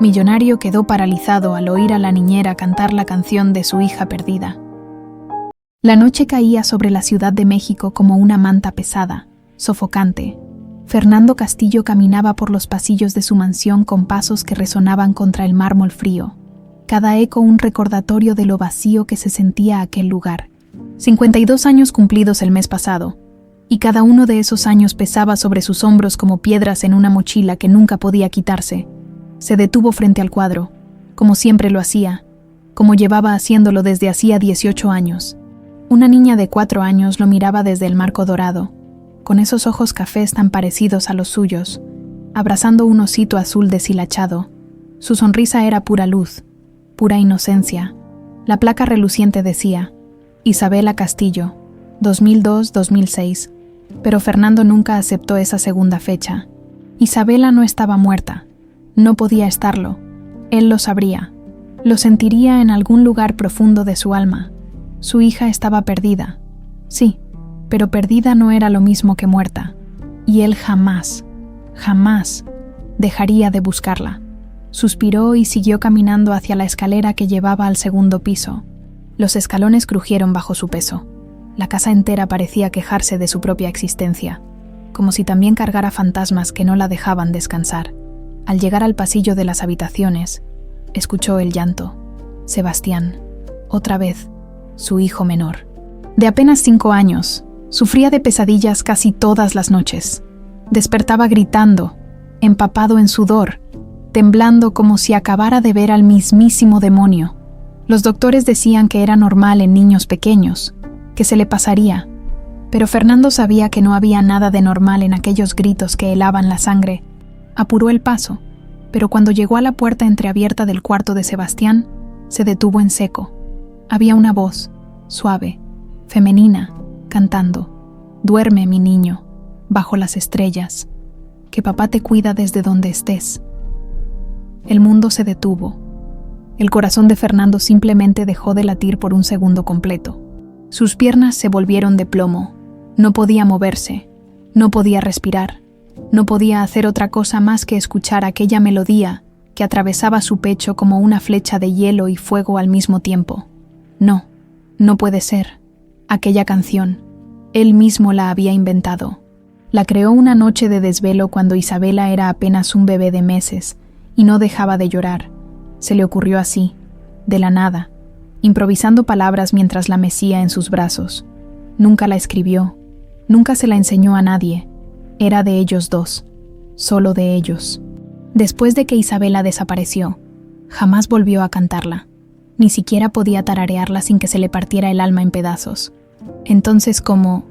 Millonario quedó paralizado al oír a la niñera cantar la canción de su hija perdida. La noche caía sobre la Ciudad de México como una manta pesada, sofocante. Fernando Castillo caminaba por los pasillos de su mansión con pasos que resonaban contra el mármol frío. Cada eco un recordatorio de lo vacío que se sentía aquel lugar. 52 años cumplidos el mes pasado, y cada uno de esos años pesaba sobre sus hombros como piedras en una mochila que nunca podía quitarse. Se detuvo frente al cuadro, como siempre lo hacía, como llevaba haciéndolo desde hacía 18 años. Una niña de 4 años lo miraba desde el marco dorado, con esos ojos cafés tan parecidos a los suyos, abrazando un osito azul deshilachado. Su sonrisa era pura luz, pura inocencia. La placa reluciente decía, Isabela Castillo, 2002-2006, pero Fernando nunca aceptó esa segunda fecha. Isabela no estaba muerta. No podía estarlo. Él lo sabría. Lo sentiría en algún lugar profundo de su alma. Su hija estaba perdida. Sí, pero perdida no era lo mismo que muerta. Y él jamás, jamás dejaría de buscarla. Suspiró y siguió caminando hacia la escalera que llevaba al segundo piso. Los escalones crujieron bajo su peso. La casa entera parecía quejarse de su propia existencia, como si también cargara fantasmas que no la dejaban descansar. Al llegar al pasillo de las habitaciones, escuchó el llanto. Sebastián, otra vez, su hijo menor. De apenas 5 años, sufría de pesadillas casi todas las noches. Despertaba gritando, empapado en sudor, temblando como si acabara de ver al mismísimo demonio. Los doctores decían que era normal en niños pequeños, que se le pasaría, pero Fernando sabía que no había nada de normal en aquellos gritos que helaban la sangre. Apuró el paso, pero cuando llegó a la puerta entreabierta del cuarto de Sebastián, se detuvo en seco. Había una voz, suave, femenina, cantando: «Duerme, mi niño, bajo las estrellas, que papá te cuida desde donde estés». El mundo se detuvo. El corazón de Fernando simplemente dejó de latir por un segundo completo. Sus piernas se volvieron de plomo. No podía moverse, no podía respirar. No podía hacer otra cosa más que escuchar aquella melodía que atravesaba su pecho como una flecha de hielo y fuego al mismo tiempo. No, no puede ser. Aquella canción, él mismo la había inventado. La creó una noche de desvelo cuando Isabela era apenas un bebé de meses y no dejaba de llorar. Se le ocurrió así, de la nada, improvisando palabras mientras la mecía en sus brazos. Nunca la escribió, nunca se la enseñó a nadie. Era de ellos dos, solo de ellos. Después de que Isabela desapareció, jamás volvió a cantarla. Ni siquiera podía tararearla sin que se le partiera el alma en pedazos. Entonces, con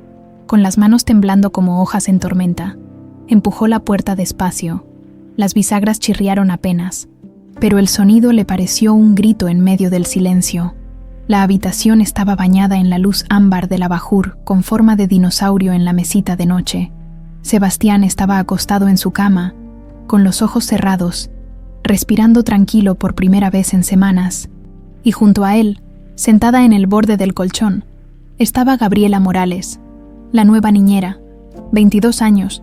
las manos temblando como hojas en tormenta, empujó la puerta despacio. Las bisagras chirriaron apenas, pero el sonido le pareció un grito en medio del silencio. La habitación estaba bañada en la luz ámbar del abajur con forma de dinosaurio en la mesita de noche. Sebastián estaba acostado en su cama, con los ojos cerrados, respirando tranquilo por primera vez en semanas, y junto a él, sentada en el borde del colchón, estaba Gabriela Morales, la nueva niñera, 22 años,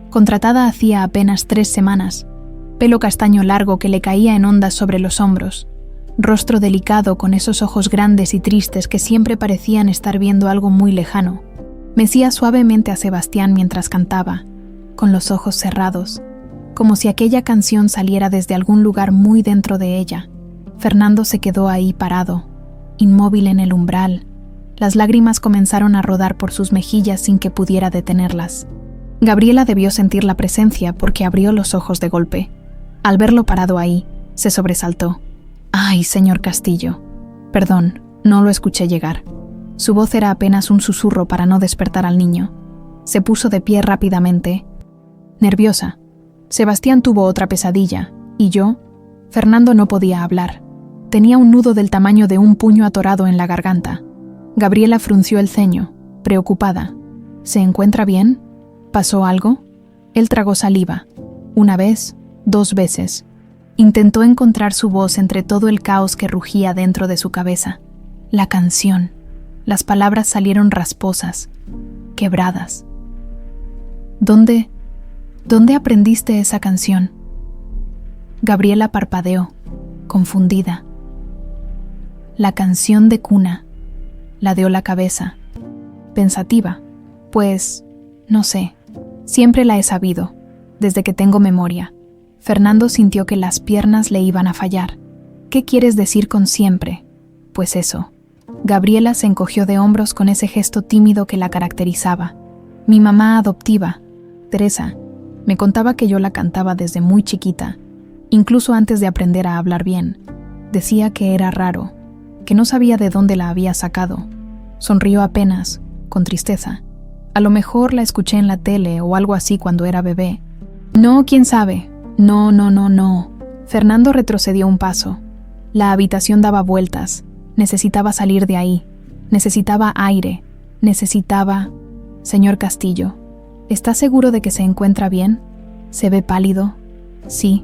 contratada hacía apenas 3 semanas, pelo castaño largo que le caía en ondas sobre los hombros, rostro delicado con esos ojos grandes y tristes que siempre parecían estar viendo algo muy lejano. Mecía suavemente a Sebastián mientras cantaba, con los ojos cerrados, como si aquella canción saliera desde algún lugar muy dentro de ella. Fernando se quedó ahí parado, inmóvil en el umbral. Las lágrimas comenzaron a rodar por sus mejillas sin que pudiera detenerlas. Gabriela debió sentir la presencia porque abrió los ojos de golpe. Al verlo parado ahí, se sobresaltó. «Ay, señor Castillo. Perdón, no lo escuché llegar». Su voz era apenas un susurro para no despertar al niño. Se puso de pie rápidamente, nerviosa. Sebastián tuvo otra pesadilla, y yo, Fernando no podía hablar. Tenía un nudo del tamaño de un puño atorado en la garganta. Gabriela frunció el ceño, preocupada. ¿Se encuentra bien? ¿Pasó algo? Él tragó saliva. 1 vez, 2 veces. Intentó encontrar su voz entre todo el caos que rugía dentro de su cabeza. La canción. Las palabras salieron rasposas, quebradas. ¿Dónde aprendiste esa canción? Gabriela parpadeó, confundida. La canción de cuna. Ladeó la cabeza, pensativa, pues, no sé, siempre la he sabido, desde que tengo memoria. Fernando sintió que las piernas le iban a fallar. ¿Qué quieres decir con siempre? Pues eso. Gabriela se encogió de hombros con ese gesto tímido que la caracterizaba. Mi mamá adoptiva, Teresa, me contaba que yo la cantaba desde muy chiquita, incluso antes de aprender a hablar bien. Decía que era raro, que no sabía de dónde la había sacado. Sonrió apenas, con tristeza. A lo mejor la escuché en la tele o algo así cuando era bebé. No, quién sabe. No. Fernando retrocedió un paso. La habitación daba vueltas. Necesitaba salir de ahí. Necesitaba aire. Necesitaba... Señor Castillo, ¿está seguro de que se encuentra bien? ¿Se ve pálido? Sí,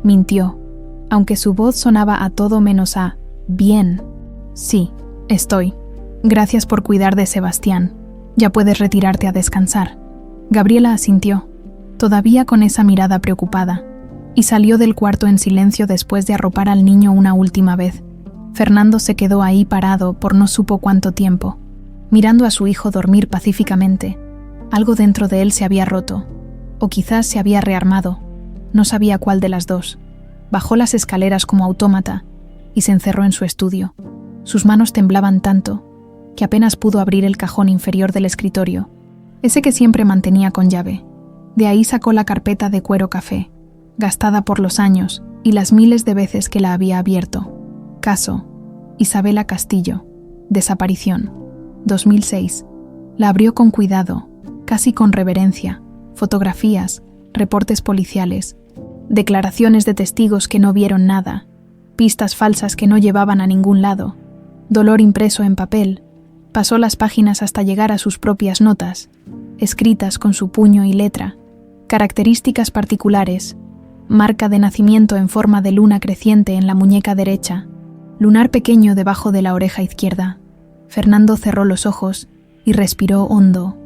mintió, aunque su voz sonaba a todo menos a bien. Sí, estoy. Gracias por cuidar de Sebastián. Ya puedes retirarte a descansar. Gabriela asintió, todavía con esa mirada preocupada, y salió del cuarto en silencio después de arropar al niño una última vez. Fernando se quedó ahí parado por no supo cuánto tiempo, mirando a su hijo dormir pacíficamente. Algo dentro de él se había roto, o quizás se había rearmado. No sabía cuál de las dos. Bajó las escaleras como autómata y se encerró en su estudio. Sus manos temblaban tanto que apenas pudo abrir el cajón inferior del escritorio, ese que siempre mantenía con llave. De ahí sacó la carpeta de cuero café, gastada por los años y las miles de veces que la había abierto. Caso Isabela Castillo. Desaparición. 2006. La abrió con cuidado, casi con reverencia. Fotografías, reportes policiales, declaraciones de testigos que no vieron nada, pistas falsas que no llevaban a ningún lado, dolor impreso en papel. Pasó las páginas hasta llegar a sus propias notas, escritas con su puño y letra, características particulares, marca de nacimiento en forma de luna creciente en la muñeca derecha, lunar pequeño debajo de la oreja izquierda. Fernando cerró los ojos y respiró hondo.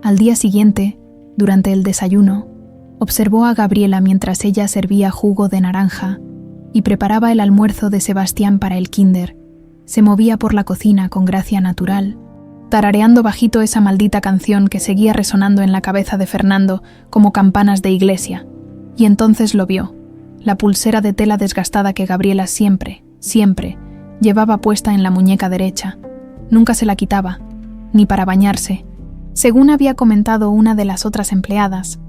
Al día siguiente, durante el desayuno, observó a Gabriela mientras ella servía jugo de naranja y preparaba el almuerzo de Sebastián para el kinder. Se movía por la cocina con gracia natural, tarareando bajito esa maldita canción que seguía resonando en la cabeza de Fernando como campanas de iglesia. Y entonces lo vio, la pulsera de tela desgastada que Gabriela siempre llevaba puesta en la muñeca derecha. Nunca se la quitaba, ni para bañarse. Según había comentado una de las otras empleadas,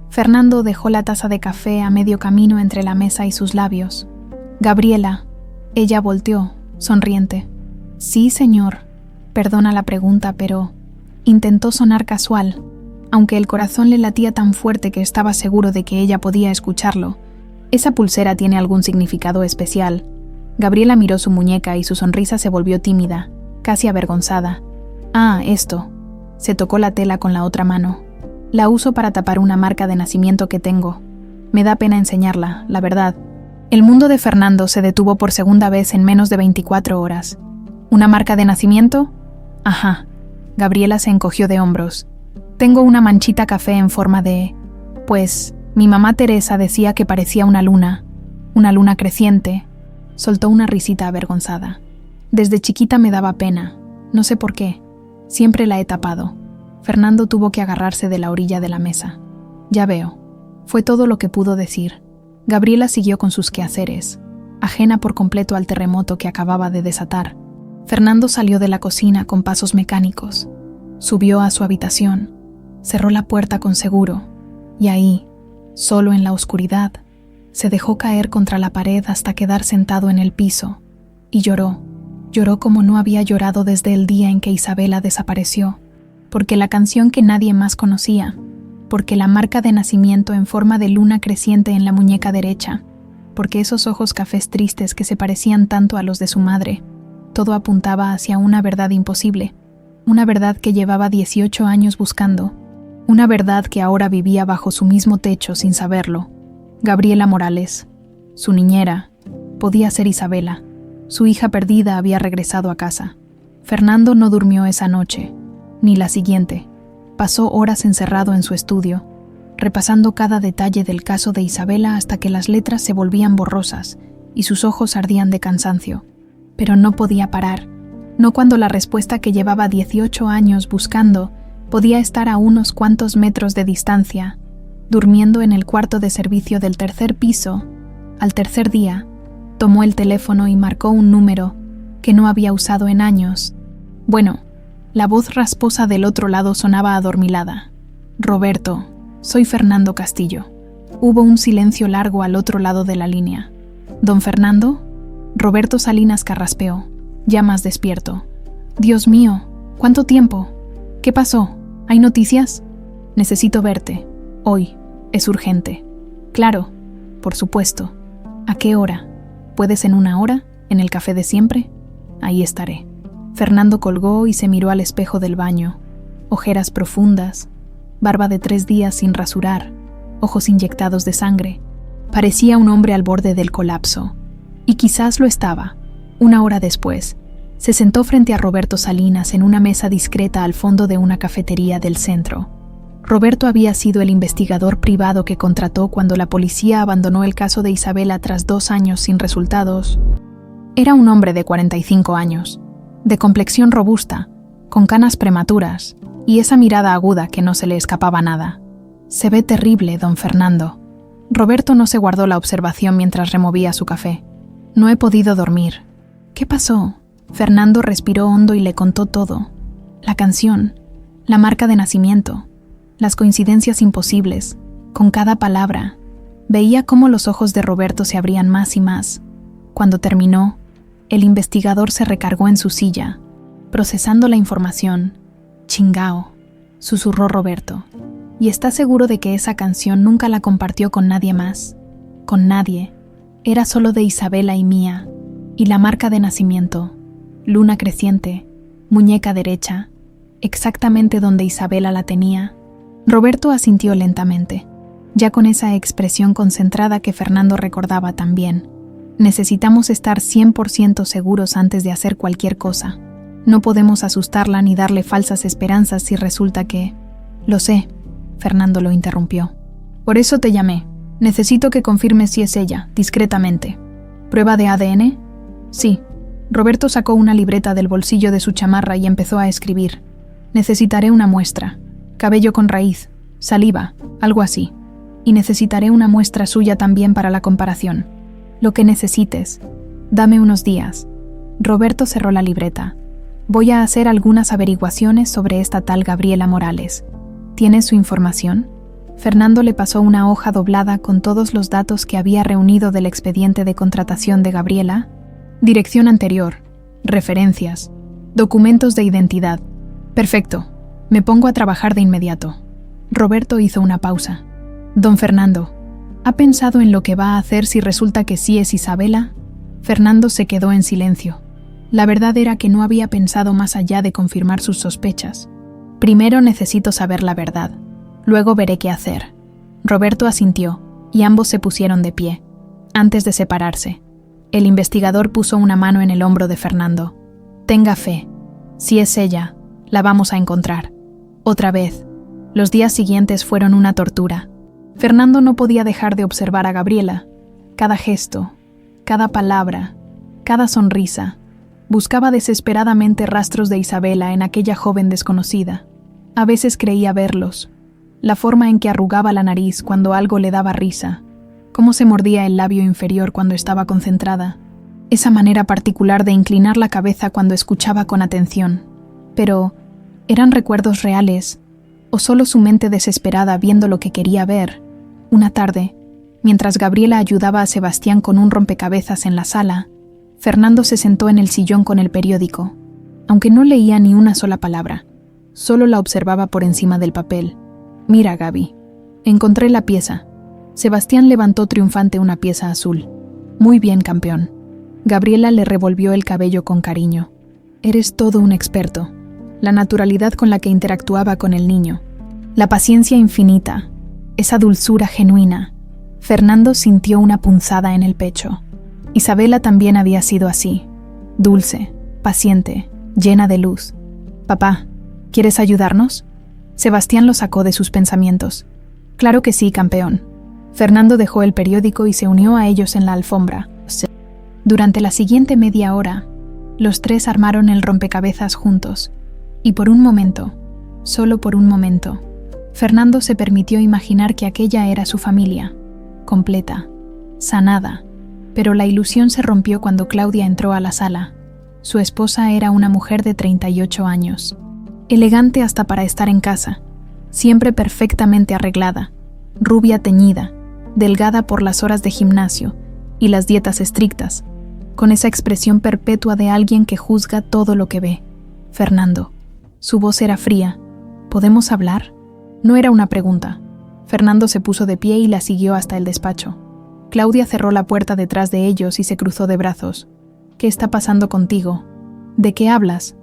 Fernando dejó la taza de café a medio camino entre la mesa y sus labios. Gabriela, ella volteó, sonriente. Sí, señor. Perdona la pregunta, pero... Intentó sonar casual, aunque el corazón le latía tan fuerte que estaba seguro de que ella podía escucharlo. ¿Esa pulsera tiene algún significado especial? Gabriela miró su muñeca y su sonrisa se volvió tímida, casi avergonzada. Ah, esto. Se tocó la tela con la otra mano. La uso para tapar una marca de nacimiento que tengo. Me da pena enseñarla, la verdad. El mundo de Fernando se detuvo por segunda vez en menos de 24 horas. ¿Una marca de nacimiento? Ajá. Gabriela se encogió de hombros. Tengo una manchita café en forma de... Pues, mi mamá Teresa decía que parecía una luna creciente. Soltó una risita avergonzada. Desde chiquita me daba pena. No sé por qué. Siempre la he tapado. Fernando tuvo que agarrarse de la orilla de la mesa. Ya veo. Fue todo lo que pudo decir. Gabriela siguió con sus quehaceres, ajena por completo al terremoto que acababa de desatar. Fernando salió de la cocina con pasos mecánicos. Subió a su habitación, cerró la puerta con seguro, y ahí, solo en la oscuridad, se dejó caer contra la pared hasta quedar sentado en el piso, y lloró. Lloró como no había llorado desde el día en que Isabela desapareció, porque la canción que nadie más conocía, porque la marca de nacimiento en forma de luna creciente en la muñeca derecha, porque esos ojos cafés tristes que se parecían tanto a los de su madre, todo apuntaba hacia una verdad imposible, una verdad que llevaba 18 años buscando, una verdad que ahora vivía bajo su mismo techo sin saberlo. Gabriela Morales, su niñera, podía ser Isabela. Su hija perdida había regresado a casa. Fernando no durmió esa noche, ni la siguiente. Pasó horas encerrado en su estudio, repasando cada detalle del caso de Isabela hasta que las letras se volvían borrosas y sus ojos ardían de cansancio. Pero no podía parar, no cuando la respuesta que llevaba 18 años buscando podía estar a unos cuantos metros de distancia, durmiendo en el cuarto de servicio del tercer piso. Al tercer día, tomó el teléfono y marcó un número que no había usado en años. Bueno, la voz rasposa del otro lado sonaba adormilada. «Roberto, soy Fernando Castillo». Hubo un silencio largo al otro lado de la línea. «¿Don Fernando?» Roberto Salinas carraspeó, ya más despierto. «Dios mío, ¿cuánto tiempo? ¿Qué pasó? ¿Hay noticias?» «Necesito verte. Hoy. Es urgente». «Claro, por supuesto. ¿A qué hora? ¿Puedes en una hora? ¿En el café de siempre?» «Ahí estaré». Fernando colgó y se miró al espejo del baño. Ojeras profundas, barba de 3 días sin rasurar, ojos inyectados de sangre. Parecía un hombre al borde del colapso. Y quizás lo estaba. Una hora después, se sentó frente a Roberto Salinas en una mesa discreta al fondo de una cafetería del centro. Roberto había sido el investigador privado que contrató cuando la policía abandonó el caso de Isabela tras 2 años sin resultados. Era un hombre de 45 años, de complexión robusta, con canas prematuras y esa mirada aguda que no se le escapaba nada. «Se ve terrible, don Fernando». Roberto no se guardó la observación mientras removía su café. «No he podido dormir». «¿Qué pasó?» Fernando respiró hondo y le contó todo. La canción, la marca de nacimiento, las coincidencias imposibles, con cada palabra. Veía cómo los ojos de Roberto se abrían más y más. Cuando terminó, el investigador se recargó en su silla, procesando la información. «Chingao», susurró Roberto. «¿Y está seguro de que esa canción nunca la compartió con nadie más?» «Con nadie. Era solo de Isabela y mía. Y la marca de nacimiento, luna creciente, muñeca derecha, exactamente donde Isabela la tenía». Roberto asintió lentamente, ya con esa expresión concentrada que Fernando recordaba también. «Necesitamos estar 100% seguros antes de hacer cualquier cosa. No podemos asustarla ni darle falsas esperanzas si resulta que...» «Lo sé», Fernando lo interrumpió. «Por eso te llamé. Necesito que confirmes si es ella, discretamente». «¿Prueba de ADN?» «Sí». Roberto sacó una libreta del bolsillo de su chamarra y empezó a escribir. «Necesitaré una muestra. Cabello con raíz, saliva, algo así. Y necesitaré una muestra suya también para la comparación. Lo que necesites. Dame unos días». Roberto cerró la libreta. «Voy a hacer algunas averiguaciones sobre esta tal Gabriela Morales. ¿Tienes su información?» Fernando le pasó una hoja doblada con todos los datos que había reunido del expediente de contratación de Gabriela. Dirección anterior, referencias, documentos de identidad. «Perfecto. Me pongo a trabajar de inmediato». Roberto hizo una pausa. «Don Fernando, ¿ha pensado en lo que va a hacer si resulta que sí es Isabela?» Fernando se quedó en silencio. La verdad era que no había pensado más allá de confirmar sus sospechas. «Primero necesito saber la verdad. Luego veré qué hacer». Roberto asintió, y ambos se pusieron de pie. Antes de separarse, el investigador puso una mano en el hombro de Fernando. «Tenga fe. Si es ella, la vamos a encontrar». Otra vez. Los días siguientes fueron una tortura. Fernando no podía dejar de observar a Gabriela. Cada gesto, cada palabra, cada sonrisa. Buscaba desesperadamente rastros de Isabela en aquella joven desconocida. A veces creía verlos. La forma en que arrugaba la nariz cuando algo le daba risa. Cómo se mordía el labio inferior cuando estaba concentrada. Esa manera particular de inclinar la cabeza cuando escuchaba con atención. Pero, ¿eran recuerdos reales? ¿O solo su mente desesperada viendo lo que quería ver? Una tarde, mientras Gabriela ayudaba a Sebastián con un rompecabezas en la sala, Fernando se sentó en el sillón con el periódico. Aunque no leía ni una sola palabra, solo la observaba por encima del papel. «Mira, Gaby, encontré la pieza». Sebastián levantó triunfante una pieza azul. «Muy bien, campeón». Gabriela le revolvió el cabello con cariño. «Eres todo un experto». La naturalidad con la que interactuaba con el niño. La paciencia infinita. Esa dulzura genuina. Fernando sintió una punzada en el pecho. Isabela también había sido así. Dulce, paciente, llena de luz. «Papá, ¿quieres ayudarnos?» Sebastián lo sacó de sus pensamientos. Claro que sí, campeón. Fernando dejó el periódico y se unió a ellos en la alfombra. Durante la siguiente media hora, los tres armaron el rompecabezas juntos, y por un momento, solo por un momento, Fernando se permitió imaginar que aquella era su familia, completa, sanada, pero la ilusión se rompió cuando Claudia entró a la sala. Su esposa era una mujer de 38 años, elegante hasta para estar en casa, siempre perfectamente arreglada, rubia teñida, delgada por las horas de gimnasio y las dietas estrictas, con esa expresión perpetua de alguien que juzga todo lo que ve. Fernando. Su voz era fría. ¿Podemos hablar? No era una pregunta. Fernando se puso de pie y la siguió hasta el despacho. Claudia cerró la puerta detrás de ellos y se cruzó de brazos. ¿Qué está pasando contigo? ¿De qué hablas?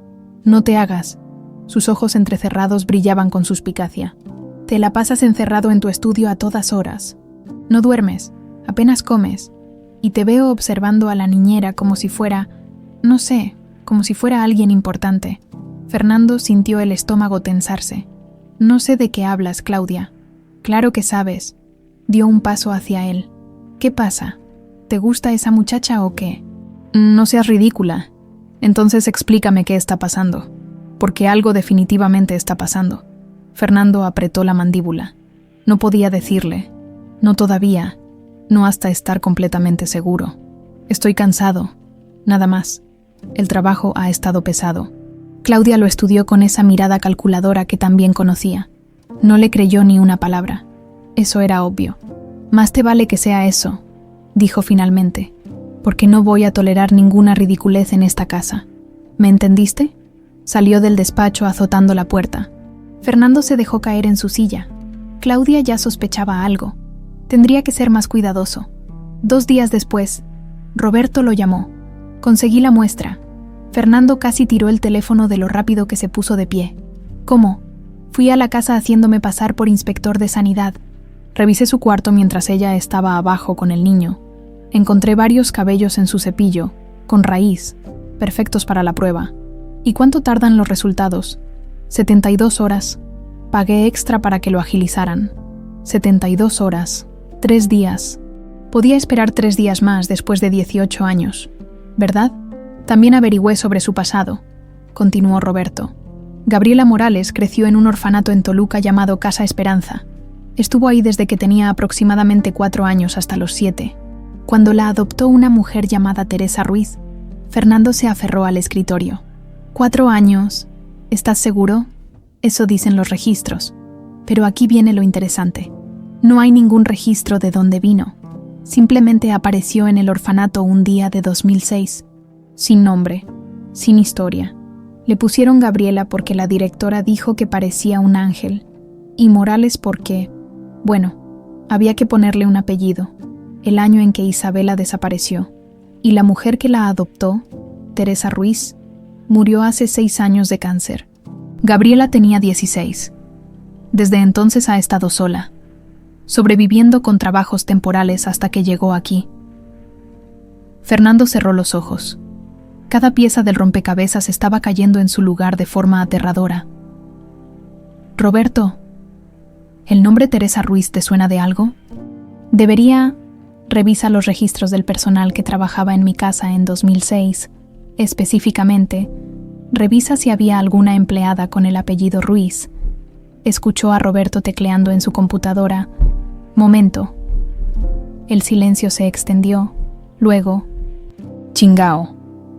No te hagas. Sus ojos entrecerrados brillaban con suspicacia. Te la pasas encerrado en tu estudio a todas horas. No duermes, apenas comes, y te veo observando a la niñera como si fuera, no sé, como si fuera alguien importante. Fernando sintió el estómago tensarse. No sé de qué hablas, Claudia. Claro que sabes. Dio un paso hacia él. ¿Qué pasa? ¿Te gusta esa muchacha o qué? No seas ridícula. Entonces explícame qué está pasando. Porque algo definitivamente está pasando. Fernando apretó la mandíbula. No podía decirle. No todavía. No hasta estar completamente seguro. Estoy cansado. Nada más. El trabajo ha estado pesado. Claudia lo estudió con esa mirada calculadora que también conocía. No le creyó ni una palabra. Eso era obvio. Más te vale que sea eso, dijo finalmente, porque no voy a tolerar ninguna ridiculez en esta casa. ¿Me entendiste? Salió del despacho azotando la puerta. Fernando se dejó caer en su silla. Claudia ya sospechaba algo. Tendría que ser más cuidadoso. 2 días después, Roberto lo llamó. Conseguí la muestra. Fernando casi tiró el teléfono de lo rápido que se puso de pie. ¿Cómo? Fui a la casa haciéndome pasar por inspector de sanidad. Revisé su cuarto mientras ella estaba abajo con el niño. Encontré varios cabellos en su cepillo, con raíz, perfectos para la prueba. ¿Y cuánto tardan los resultados? 72 horas. Pagué extra para que lo agilizaran. 72 horas. 3 días. Podía esperar 3 días más después de 18 años, ¿verdad? También averigüé sobre su pasado, continuó Roberto. Gabriela Morales creció en un orfanato en Toluca llamado Casa Esperanza. Estuvo ahí desde que tenía aproximadamente 4 años hasta los 7. Cuando la adoptó una mujer llamada Teresa Ruiz, Fernando se aferró al escritorio. 4 años. ¿Estás seguro? Eso dicen los registros. Pero aquí viene lo interesante. No hay ningún registro de dónde vino. Simplemente apareció en el orfanato un día de 2006. Sin nombre, sin historia. Le pusieron Gabriela porque la directora dijo que parecía un ángel. Y Morales porque, bueno, había que ponerle un apellido. El año en que Isabela desapareció. Y la mujer que la adoptó, Teresa Ruiz, murió hace 6 años de cáncer. Gabriela tenía 16. Desde entonces ha estado sola, sobreviviendo con trabajos temporales hasta que llegó aquí. Fernando cerró los ojos. Cada pieza del rompecabezas estaba cayendo en su lugar de forma aterradora. Roberto, ¿el nombre Teresa Ruiz te suena de algo? Debería... Revisa los registros del personal que trabajaba en mi casa en 2006. Específicamente, revisa si había alguna empleada con el apellido Ruiz. Escuchó a Roberto tecleando en su computadora. Momento. El silencio se extendió. Luego, chingao.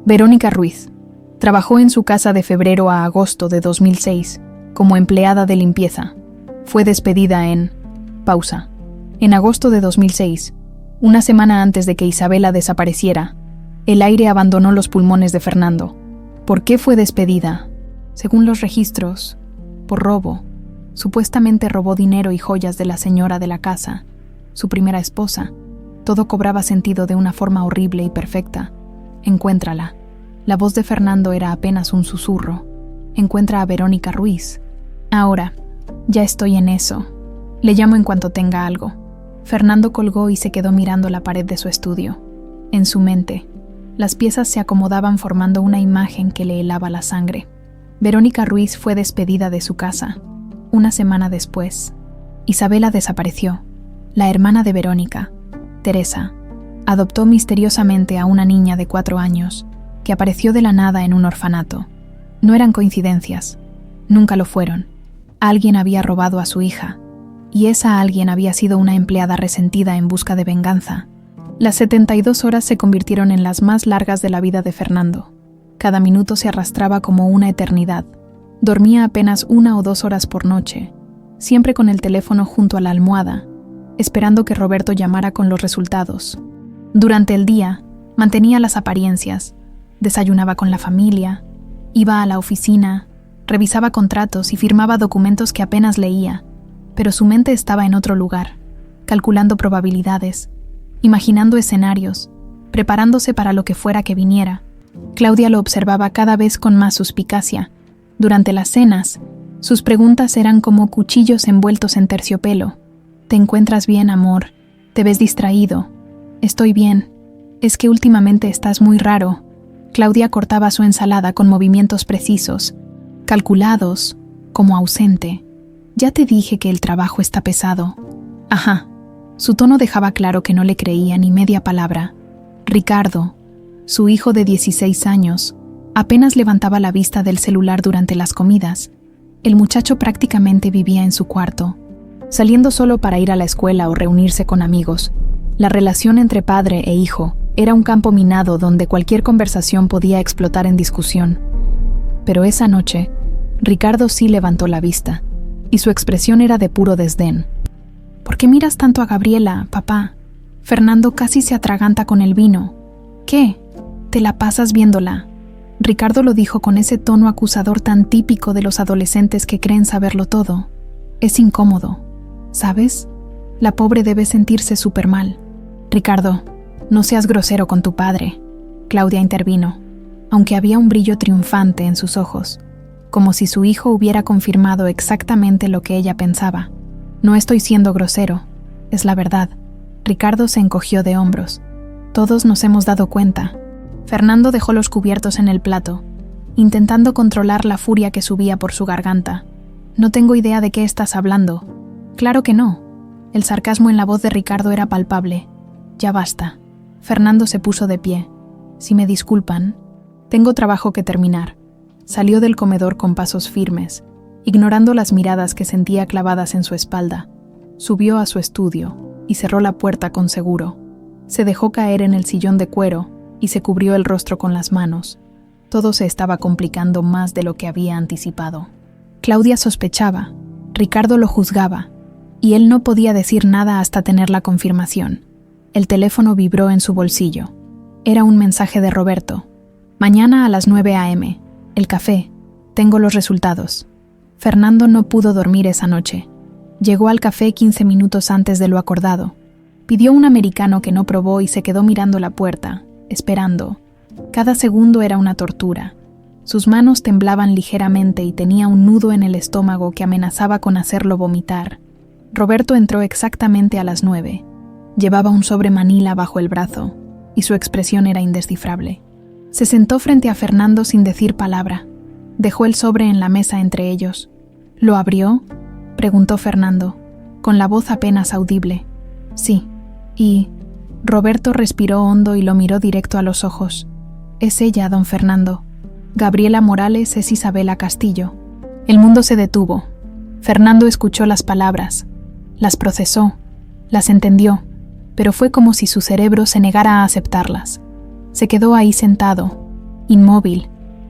Verónica Ruiz. Trabajó en su casa de febrero a agosto de 2006 como empleada de limpieza. Fue despedida en... Pausa. En agosto de 2006, una semana antes de que Isabela desapareciera, el aire abandonó los pulmones de Fernando. ¿Por qué fue despedida? Según los registros, por robo. Supuestamente robó dinero y joyas de la señora de la casa, su primera esposa. Todo cobraba sentido de una forma horrible y perfecta. Encuéntrala. La voz de Fernando era apenas un susurro. Encuentra a Verónica Ruiz. Ahora, ya estoy en eso. Le llamo en cuanto tenga algo. Fernando colgó y se quedó mirando la pared de su estudio. En su mente, las piezas se acomodaban formando una imagen que le helaba la sangre. Verónica Ruiz fue despedida de su casa. Una semana después. Isabela desapareció. La hermana de Verónica, Teresa, adoptó misteriosamente a una niña de 4 años que apareció de la nada en un orfanato. No eran coincidencias, nunca lo fueron. Alguien había robado a su hija, y esa alguien había sido una empleada resentida en busca de venganza. Las 72 horas se convirtieron en las más largas de la vida de Fernando. Cada minuto se arrastraba como una eternidad. Dormía apenas 1 o 2 horas por noche, siempre con el teléfono junto a la almohada, esperando que Roberto llamara con los resultados. Durante el día, mantenía las apariencias, desayunaba con la familia, iba a la oficina, revisaba contratos y firmaba documentos que apenas leía, pero su mente estaba en otro lugar, calculando probabilidades, imaginando escenarios, preparándose para lo que fuera que viniera. Claudia lo observaba cada vez con más suspicacia. Durante las cenas, sus preguntas eran como cuchillos envueltos en terciopelo. ¿Te encuentras bien, amor? ¿Te ves distraído? Estoy bien. Es que últimamente estás muy raro. Claudia cortaba su ensalada con movimientos precisos, calculados, como ausente. Ya te dije que el trabajo está pesado. Ajá. Su tono dejaba claro que no le creía ni media palabra. Ricardo, su hijo de 16 años, apenas levantaba la vista del celular durante las comidas. El muchacho prácticamente vivía en su cuarto, saliendo solo para ir a la escuela o reunirse con amigos. La relación entre padre e hijo era un campo minado donde cualquier conversación podía explotar en discusión. Pero esa noche, Ricardo sí levantó la vista, y su expresión era de puro desdén. ¿Por qué miras tanto a Gabriela, papá? Fernando casi se atraganta con el vino. ¿Qué? ¿Te la pasas viéndola? Ricardo lo dijo con ese tono acusador tan típico de los adolescentes que creen saberlo todo. Es incómodo, ¿sabes? La pobre debe sentirse súper mal. Ricardo, no seas grosero con tu padre. Claudia intervino, aunque había un brillo triunfante en sus ojos, como si su hijo hubiera confirmado exactamente lo que ella pensaba. No estoy siendo grosero, es la verdad. Ricardo se encogió de hombros. Todos nos hemos dado cuenta. Fernando dejó los cubiertos en el plato, intentando controlar la furia que subía por su garganta. No tengo idea de qué estás hablando. Claro que no. El sarcasmo en la voz de Ricardo era palpable. Ya basta. Fernando se puso de pie. Si me disculpan, tengo trabajo que terminar. Salió del comedor con pasos firmes, ignorando las miradas que sentía clavadas en su espalda. Subió a su estudio y cerró la puerta con seguro. Se dejó caer en el sillón de cuero y se cubrió el rostro con las manos. Todo se estaba complicando más de lo que había anticipado. Claudia sospechaba, Ricardo lo juzgaba, y él no podía decir nada hasta tener la confirmación. El teléfono vibró en su bolsillo. Era un mensaje de Roberto. Mañana a las 9 a.m. El café. Tengo los resultados. Fernando no pudo dormir esa noche. Llegó al café 15 minutos antes de lo acordado. Pidió un americano que no probó y se quedó mirando la puerta, esperando. Cada segundo era una tortura. Sus manos temblaban ligeramente y tenía un nudo en el estómago que amenazaba con hacerlo vomitar. Roberto entró exactamente a las 9. Llevaba un sobre manila bajo el brazo, y su expresión era indescifrable. Se sentó frente a Fernando sin decir palabra. Dejó el sobre en la mesa entre ellos. ¿Lo abrió?, preguntó Fernando, con la voz apenas audible. Sí. Y Roberto respiró hondo y lo miró directo a los ojos. Es ella, don Fernando. Gabriela Morales es Isabela Castillo. El mundo se detuvo. Fernando escuchó las palabras, las procesó, las entendió, pero fue como si su cerebro se negara a aceptarlas. Se quedó ahí sentado, inmóvil,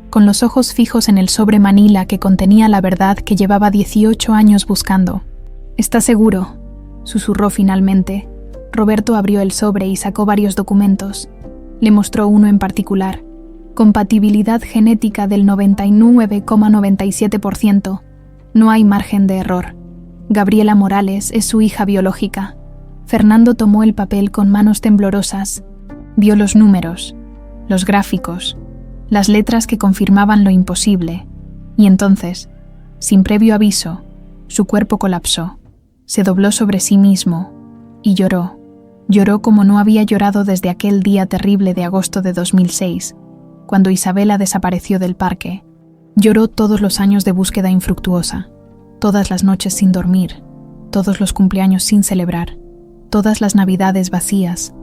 con los ojos fijos en el sobre manila que contenía la verdad que llevaba 18 años buscando. ¿Estás seguro?, susurró finalmente. Roberto abrió el sobre y sacó varios documentos. Le mostró uno en particular. Compatibilidad genética del 99,97%. No hay margen de error. Gabriela Morales es su hija biológica. Fernando tomó el papel con manos temblorosas. Vio los números, los gráficos, las letras que confirmaban lo imposible. Y entonces, sin previo aviso, su cuerpo colapsó. Se dobló sobre sí mismo y lloró. Lloró como no había llorado desde aquel día terrible de agosto de 2006, cuando Isabela desapareció del parque. Lloró todos los años de búsqueda infructuosa, todas las noches sin dormir, todos los cumpleaños sin celebrar, todas las navidades vacías,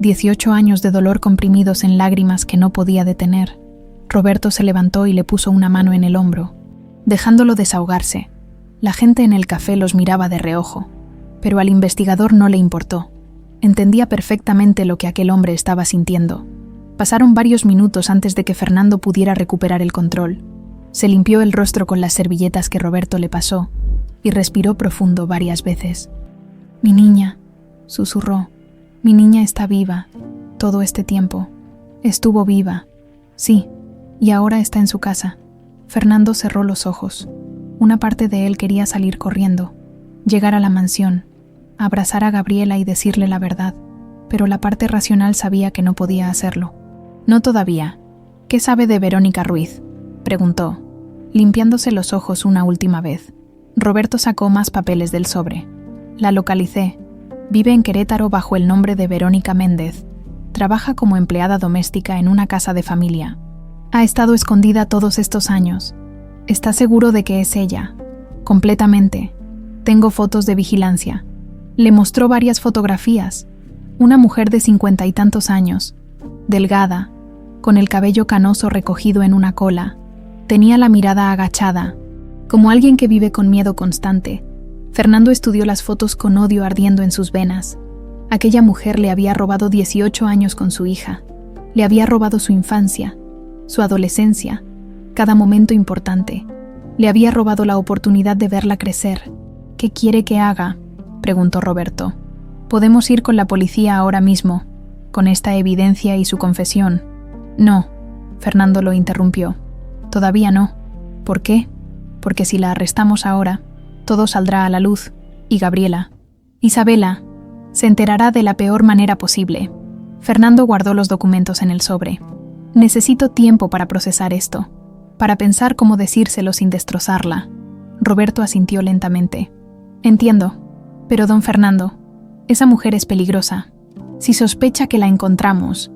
18 años de dolor comprimidos en lágrimas que no podía detener. Roberto se levantó y le puso una mano en el hombro, dejándolo desahogarse. La gente en el café los miraba de reojo, pero al investigador no le importó. Entendía perfectamente lo que aquel hombre estaba sintiendo. Pasaron varios minutos antes de que Fernando pudiera recuperar el control. Se limpió el rostro con las servilletas que Roberto le pasó y respiró profundo varias veces. «Mi niña», susurró, «mi niña está viva. Todo este tiempo. Estuvo viva. Sí, y ahora está en su casa». Fernando cerró los ojos. Una parte de él quería salir corriendo, llegar a la mansión, abrazar a Gabriela y decirle la verdad, pero la parte racional sabía que no podía hacerlo. «No todavía. ¿Qué sabe de Verónica Ruiz?», preguntó, limpiándose los ojos una última vez. Roberto sacó más papeles del sobre. «La localicé. Vive en Querétaro bajo el nombre de Verónica Méndez. Trabaja como empleada doméstica en una casa de familia. Ha estado escondida todos estos años. ¿Está seguro de que es ella?» «Completamente. Tengo fotos de vigilancia». Le mostró varias fotografías. Una mujer de 50 y tantos años, delgada, con el cabello canoso recogido en una cola. Tenía la mirada agachada, como alguien que vive con miedo constante. Fernando estudió las fotos con odio ardiendo en sus venas. Aquella mujer le había robado 18 años con su hija. Le había robado su infancia, su adolescencia, cada momento importante. Le había robado la oportunidad de verla crecer. «¿Qué quiere que haga?», preguntó Roberto. «Podemos ir con la policía ahora mismo, con esta evidencia y su confesión». «No», Fernando lo interrumpió. «Todavía no». «¿Por qué?». «Porque si la arrestamos ahora, todo saldrá a la luz, y Gabriela, Isabela, se enterará de la peor manera posible». Fernando guardó los documentos en el sobre. «Necesito tiempo para procesar esto, para pensar cómo decírselo sin destrozarla». Roberto asintió lentamente. «Entiendo, pero don Fernando, esa mujer es peligrosa. Si sospecha que la encontramos,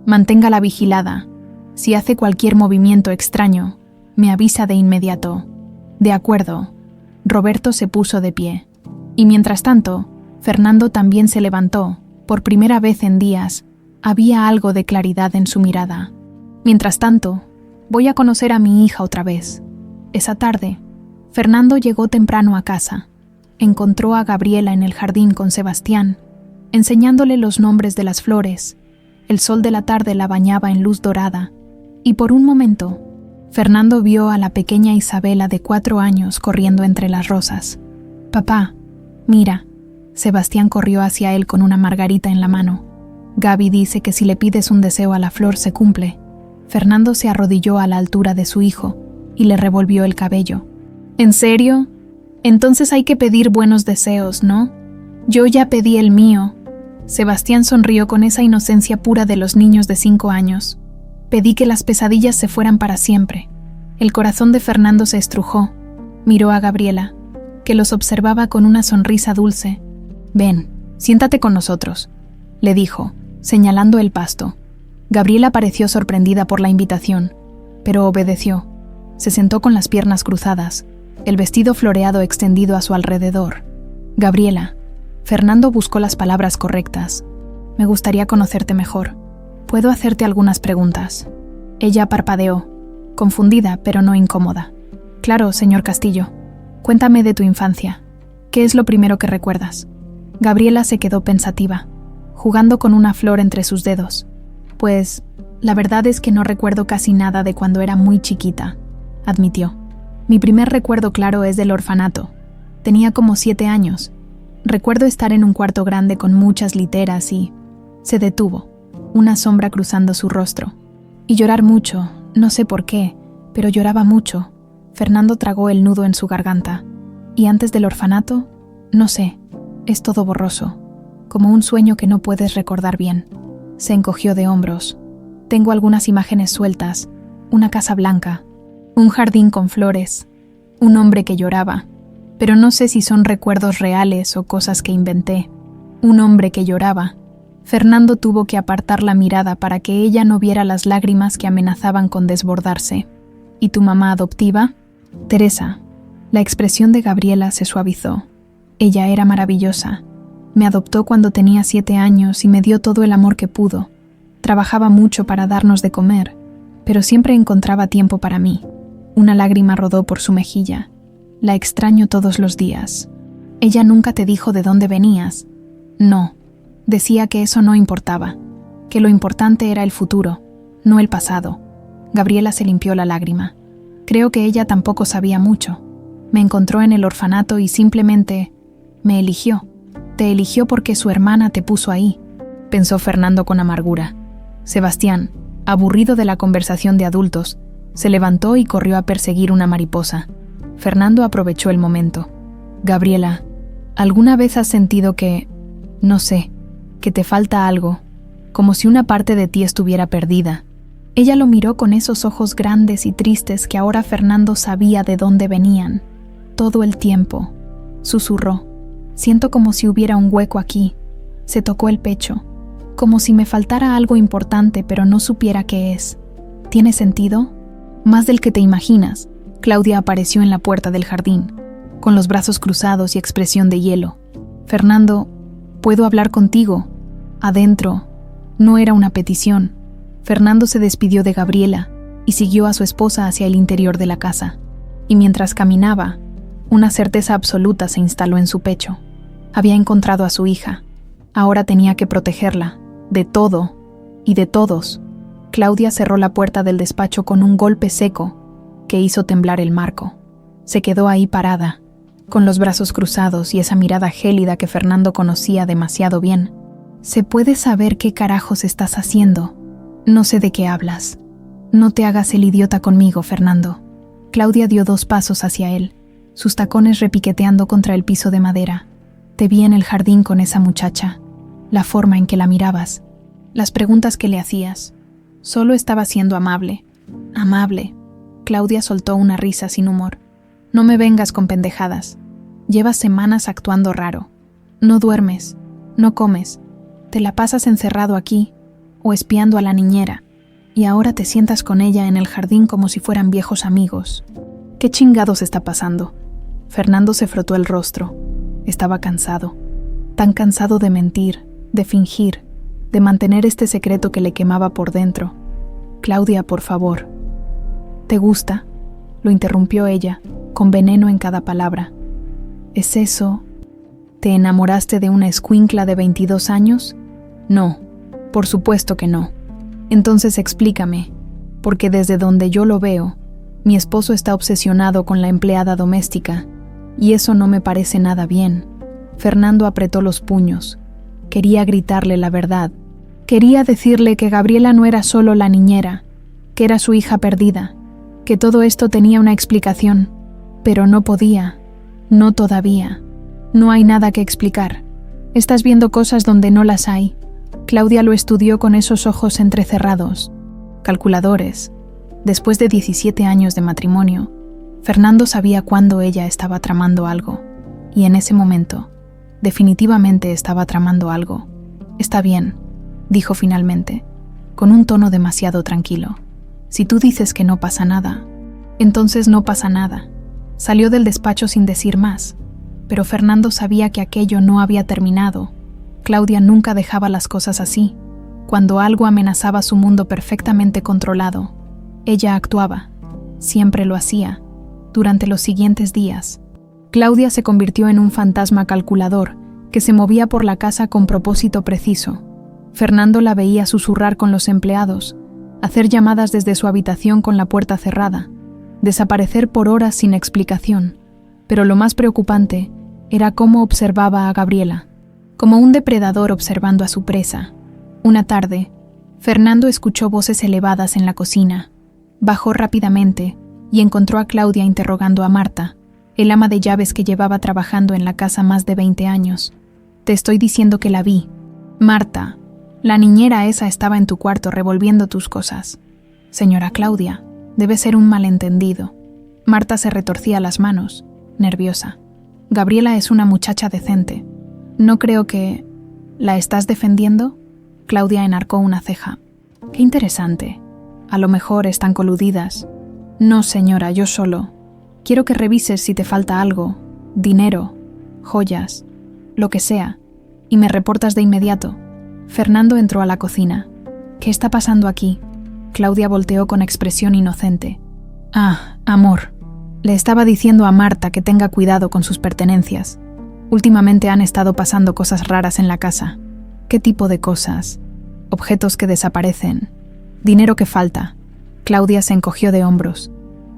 manténgala vigilada. Si hace cualquier movimiento extraño, me avisa de inmediato». «De acuerdo». Roberto se puso de pie. Y mientras tanto, Fernando también se levantó. Por primera vez en días, había algo de claridad en su mirada. «Mientras tanto, voy a conocer a mi hija otra vez». Esa tarde, Fernando llegó temprano a casa. Encontró a Gabriela en el jardín con Sebastián, enseñándole los nombres de las flores. El sol de la tarde la bañaba en luz dorada, y por un momento, Fernando vio a la pequeña Isabela de 4 años corriendo entre las rosas. «Papá, mira». Sebastián corrió hacia él con una margarita en la mano. «Gaby dice que si le pides un deseo a la flor se cumple». Fernando se arrodilló a la altura de su hijo y le revolvió el cabello. «¿En serio? Entonces hay que pedir buenos deseos, ¿no? Yo ya pedí el mío». Sebastián sonrió con esa inocencia pura de los niños de 5 años. «Pedí que las pesadillas se fueran para siempre». El corazón de Fernando se estrujó. Miró a Gabriela, que los observaba con una sonrisa dulce. «Ven, siéntate con nosotros», le dijo, señalando el pasto. Gabriela pareció sorprendida por la invitación, pero obedeció. Se sentó con las piernas cruzadas, el vestido floreado extendido a su alrededor. «Gabriela», Fernando buscó las palabras correctas. «Me gustaría conocerte mejor. ¿Puedo hacerte algunas preguntas?». Ella parpadeó, confundida pero no incómoda. «Claro, señor Castillo. Cuéntame de tu infancia. ¿Qué es lo primero que recuerdas?». Gabriela se quedó pensativa, jugando con una flor entre sus dedos. «Pues, la verdad es que no recuerdo casi nada de cuando era muy chiquita», admitió. «Mi primer recuerdo claro es del orfanato. Tenía como 7 años. Recuerdo estar en un cuarto grande con muchas literas y...». Se detuvo, una sombra cruzando su rostro. «Y llorar mucho, no sé por qué, pero lloraba mucho». Fernando tragó el nudo en su garganta. «¿Y antes del orfanato? No sé, es todo borroso, como un sueño que no puedes recordar bien». Se encogió de hombros. «Tengo algunas imágenes sueltas, una casa blanca, un jardín con flores, un hombre que lloraba, pero no sé si son recuerdos reales o cosas que inventé. Un hombre que lloraba». Fernando tuvo que apartar la mirada para que ella no viera las lágrimas que amenazaban con desbordarse. «¿Y tu mamá adoptiva?». «Teresa». La expresión de Gabriela se suavizó. Ella era maravillosa. Me adoptó cuando tenía 7 años y me dio todo el amor que pudo. Trabajaba mucho para darnos de comer, pero siempre encontraba tiempo para mí. Una lágrima rodó por su mejilla. La extraño todos los días. Ella nunca te dijo de dónde venías. No, decía que eso no importaba, que lo importante era el futuro, no el pasado. Gabriela se limpió la lágrima. Creo que ella tampoco sabía mucho. Me encontró en el orfanato y simplemente me eligió. Te eligió porque su hermana te puso ahí, pensó Fernando con amargura. Sebastián, aburrido de la conversación de adultos, se levantó y corrió a perseguir una mariposa. Fernando aprovechó el momento. Gabriela, ¿alguna vez has sentido que, no sé, que te falta algo, como si una parte de ti estuviera perdida? Ella lo miró con esos ojos grandes y tristes que ahora Fernando sabía de dónde venían. Todo el tiempo, susurró. Siento como si hubiera un hueco aquí. Se tocó el pecho, como si me faltara algo importante pero no supiera qué es. ¿Tiene sentido? Más del que te imaginas. Claudia apareció en la puerta del jardín, con los brazos cruzados y expresión de hielo. Fernando, ¿puedo hablar contigo? Adentro. No era una petición. Fernando se despidió de Gabriela y siguió a su esposa hacia el interior de la casa. Y mientras caminaba, una certeza absoluta se instaló en su pecho. Había encontrado a su hija. Ahora tenía que protegerla, de todo y de todos. Claudia cerró la puerta del despacho con un golpe seco que hizo temblar el marco. Se quedó ahí parada, con los brazos cruzados y esa mirada gélida que Fernando conocía demasiado bien. ¿Se puede saber qué carajos estás haciendo? No sé de qué hablas. No te hagas el idiota conmigo, Fernando. Claudia dio 2 pasos hacia él, sus tacones repiqueteando contra el piso de madera. Te vi en el jardín con esa muchacha, la forma en que la mirabas, las preguntas que le hacías. Solo estaba siendo amable. Amable. Claudia soltó una risa sin humor. No me vengas con pendejadas. Llevas semanas actuando raro. No duermes, no comes, te la pasas encerrado aquí o espiando a la niñera, y ahora te sientas con ella en el jardín como si fueran viejos amigos. ¿Qué chingados está pasando? Fernando se frotó el rostro. Estaba cansado. Tan cansado de mentir, de fingir, de mantener este secreto que le quemaba por dentro. Claudia, por favor. ¿Te gusta? Lo interrumpió ella, con veneno en cada palabra. ¿Es eso? ¿Te enamoraste de una escuincla de 22 años? No, por supuesto que no. Entonces explícame, porque desde donde yo lo veo, mi esposo está obsesionado con la empleada doméstica, y eso no me parece nada bien. Fernando apretó los puños. Quería gritarle la verdad. Quería decirle que Gabriela no era solo la niñera, que era su hija perdida, que todo esto tenía una explicación, pero no podía. No todavía. No hay nada que explicar. Estás viendo cosas donde no las hay. Claudia lo estudió con esos ojos entrecerrados. Calculadores. Después de 17 años de matrimonio, Fernando sabía cuándo ella estaba tramando algo. Y en ese momento, definitivamente estaba tramando algo. Está bien, dijo finalmente, con un tono demasiado tranquilo. Si tú dices que no pasa nada, entonces no pasa nada. Salió del despacho sin decir más, pero Fernando sabía que aquello no había terminado. Claudia nunca dejaba las cosas así. Cuando algo amenazaba su mundo perfectamente controlado, ella actuaba. Siempre lo hacía. Durante los siguientes días, Claudia se convirtió en un fantasma calculador que se movía por la casa con propósito preciso. Fernando la veía susurrar con los empleados, hacer llamadas desde su habitación con la puerta cerrada, desaparecer por horas sin explicación, pero lo más preocupante era cómo observaba a Gabriela, como un depredador observando a su presa. Una tarde, Fernando escuchó voces elevadas en la cocina. Bajó rápidamente y encontró a Claudia interrogando a Marta, el ama de llaves que llevaba trabajando en la casa más de 20 años. Te estoy diciendo que la vi. Marta, la niñera esa estaba en tu cuarto revolviendo tus cosas. Señora Claudia, debe ser un malentendido. Marta se retorcía las manos, nerviosa. Gabriela es una muchacha decente. No creo que... ¿La estás defendiendo? Claudia enarcó una ceja. Qué interesante. A lo mejor están coludidas. No, señora, yo solo. Quiero que revises si te falta algo. Dinero. joyas, lo que sea, y me reportas de inmediato. Fernando entró a la cocina. ¿Qué está pasando aquí? Claudia volteó con expresión inocente. Ah, amor. Le estaba diciendo a Marta que tenga cuidado con sus pertenencias. Últimamente han estado pasando cosas raras en la casa. ¿Qué tipo de cosas? Objetos que desaparecen. Dinero que falta. Claudia se encogió de hombros.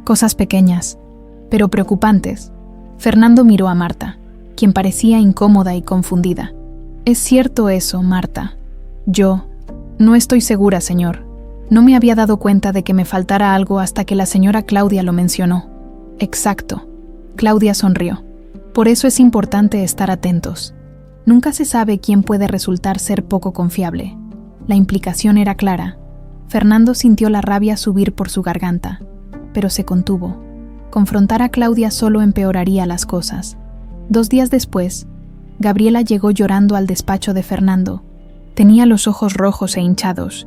Cosas pequeñas, pero preocupantes. Fernando miró a Marta, quien parecía incómoda y confundida. ¿Es cierto eso, Marta? Yo no estoy segura, señor. No me había dado cuenta de que me faltara algo hasta que la señora Claudia lo mencionó. Exacto. Claudia sonrió. Por eso es importante estar atentos. Nunca se sabe quién puede resultar ser poco confiable. La implicación era clara. Fernando sintió la rabia subir por su garganta, pero se contuvo. Confrontar a Claudia solo empeoraría las cosas. 2 días después, Gabriela llegó llorando al despacho de Fernando. Tenía los ojos rojos e hinchados,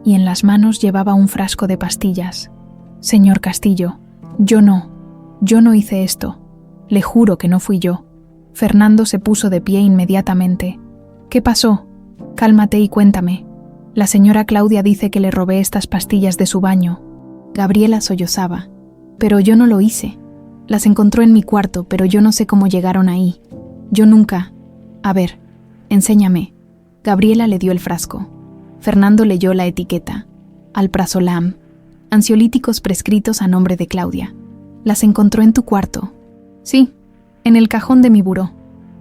y en las manos llevaba un frasco de pastillas. Señor Castillo, yo no hice esto. Le juro que no fui yo. Fernando se puso de pie inmediatamente. ¿Qué pasó? Cálmate y cuéntame. La señora Claudia dice que le robé estas pastillas de su baño. Gabriela sollozaba. Pero yo no lo hice. Las encontró en mi cuarto, pero yo no sé cómo llegaron ahí. Yo nunca. A ver, enséñame. Gabriela le dio el frasco. Fernando leyó la etiqueta. Alprazolam. Ansiolíticos prescritos a nombre de Claudia. Las encontró en tu cuarto. Sí, en el cajón de mi buró.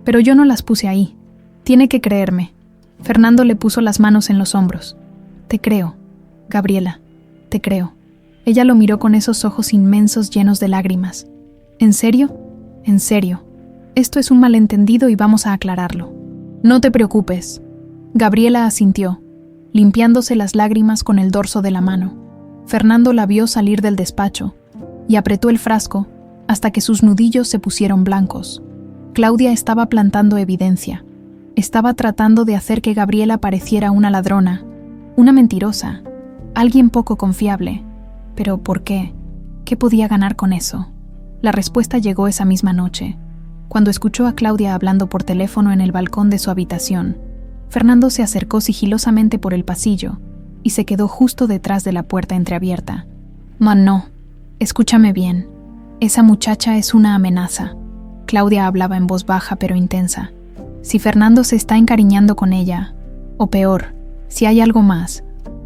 Pero yo no las puse ahí. Tiene que creerme. Fernando le puso las manos en los hombros. Te creo, Gabriela, te creo. Ella lo miró con esos ojos inmensos llenos de lágrimas. ¿En serio? En serio. Esto es un malentendido y vamos a aclararlo. No te preocupes. Gabriela asintió, limpiándose las lágrimas con el dorso de la mano. Fernando la vio salir del despacho y apretó el frasco hasta que sus nudillos se pusieron blancos. Claudia estaba plantando evidencia. Estaba tratando de hacer que Gabriela pareciera una ladrona, una mentirosa, alguien poco confiable. Pero ¿por qué? ¿Qué podía ganar con eso? La respuesta llegó esa misma noche, cuando escuchó a Claudia hablando por teléfono en el balcón de su habitación. Fernando se acercó sigilosamente por el pasillo y se quedó justo detrás de la puerta entreabierta. No, escúchame bien. Esa muchacha es una amenaza. Claudia hablaba en voz baja pero intensa. Si Fernando se está encariñando con ella, o peor, si hay algo más,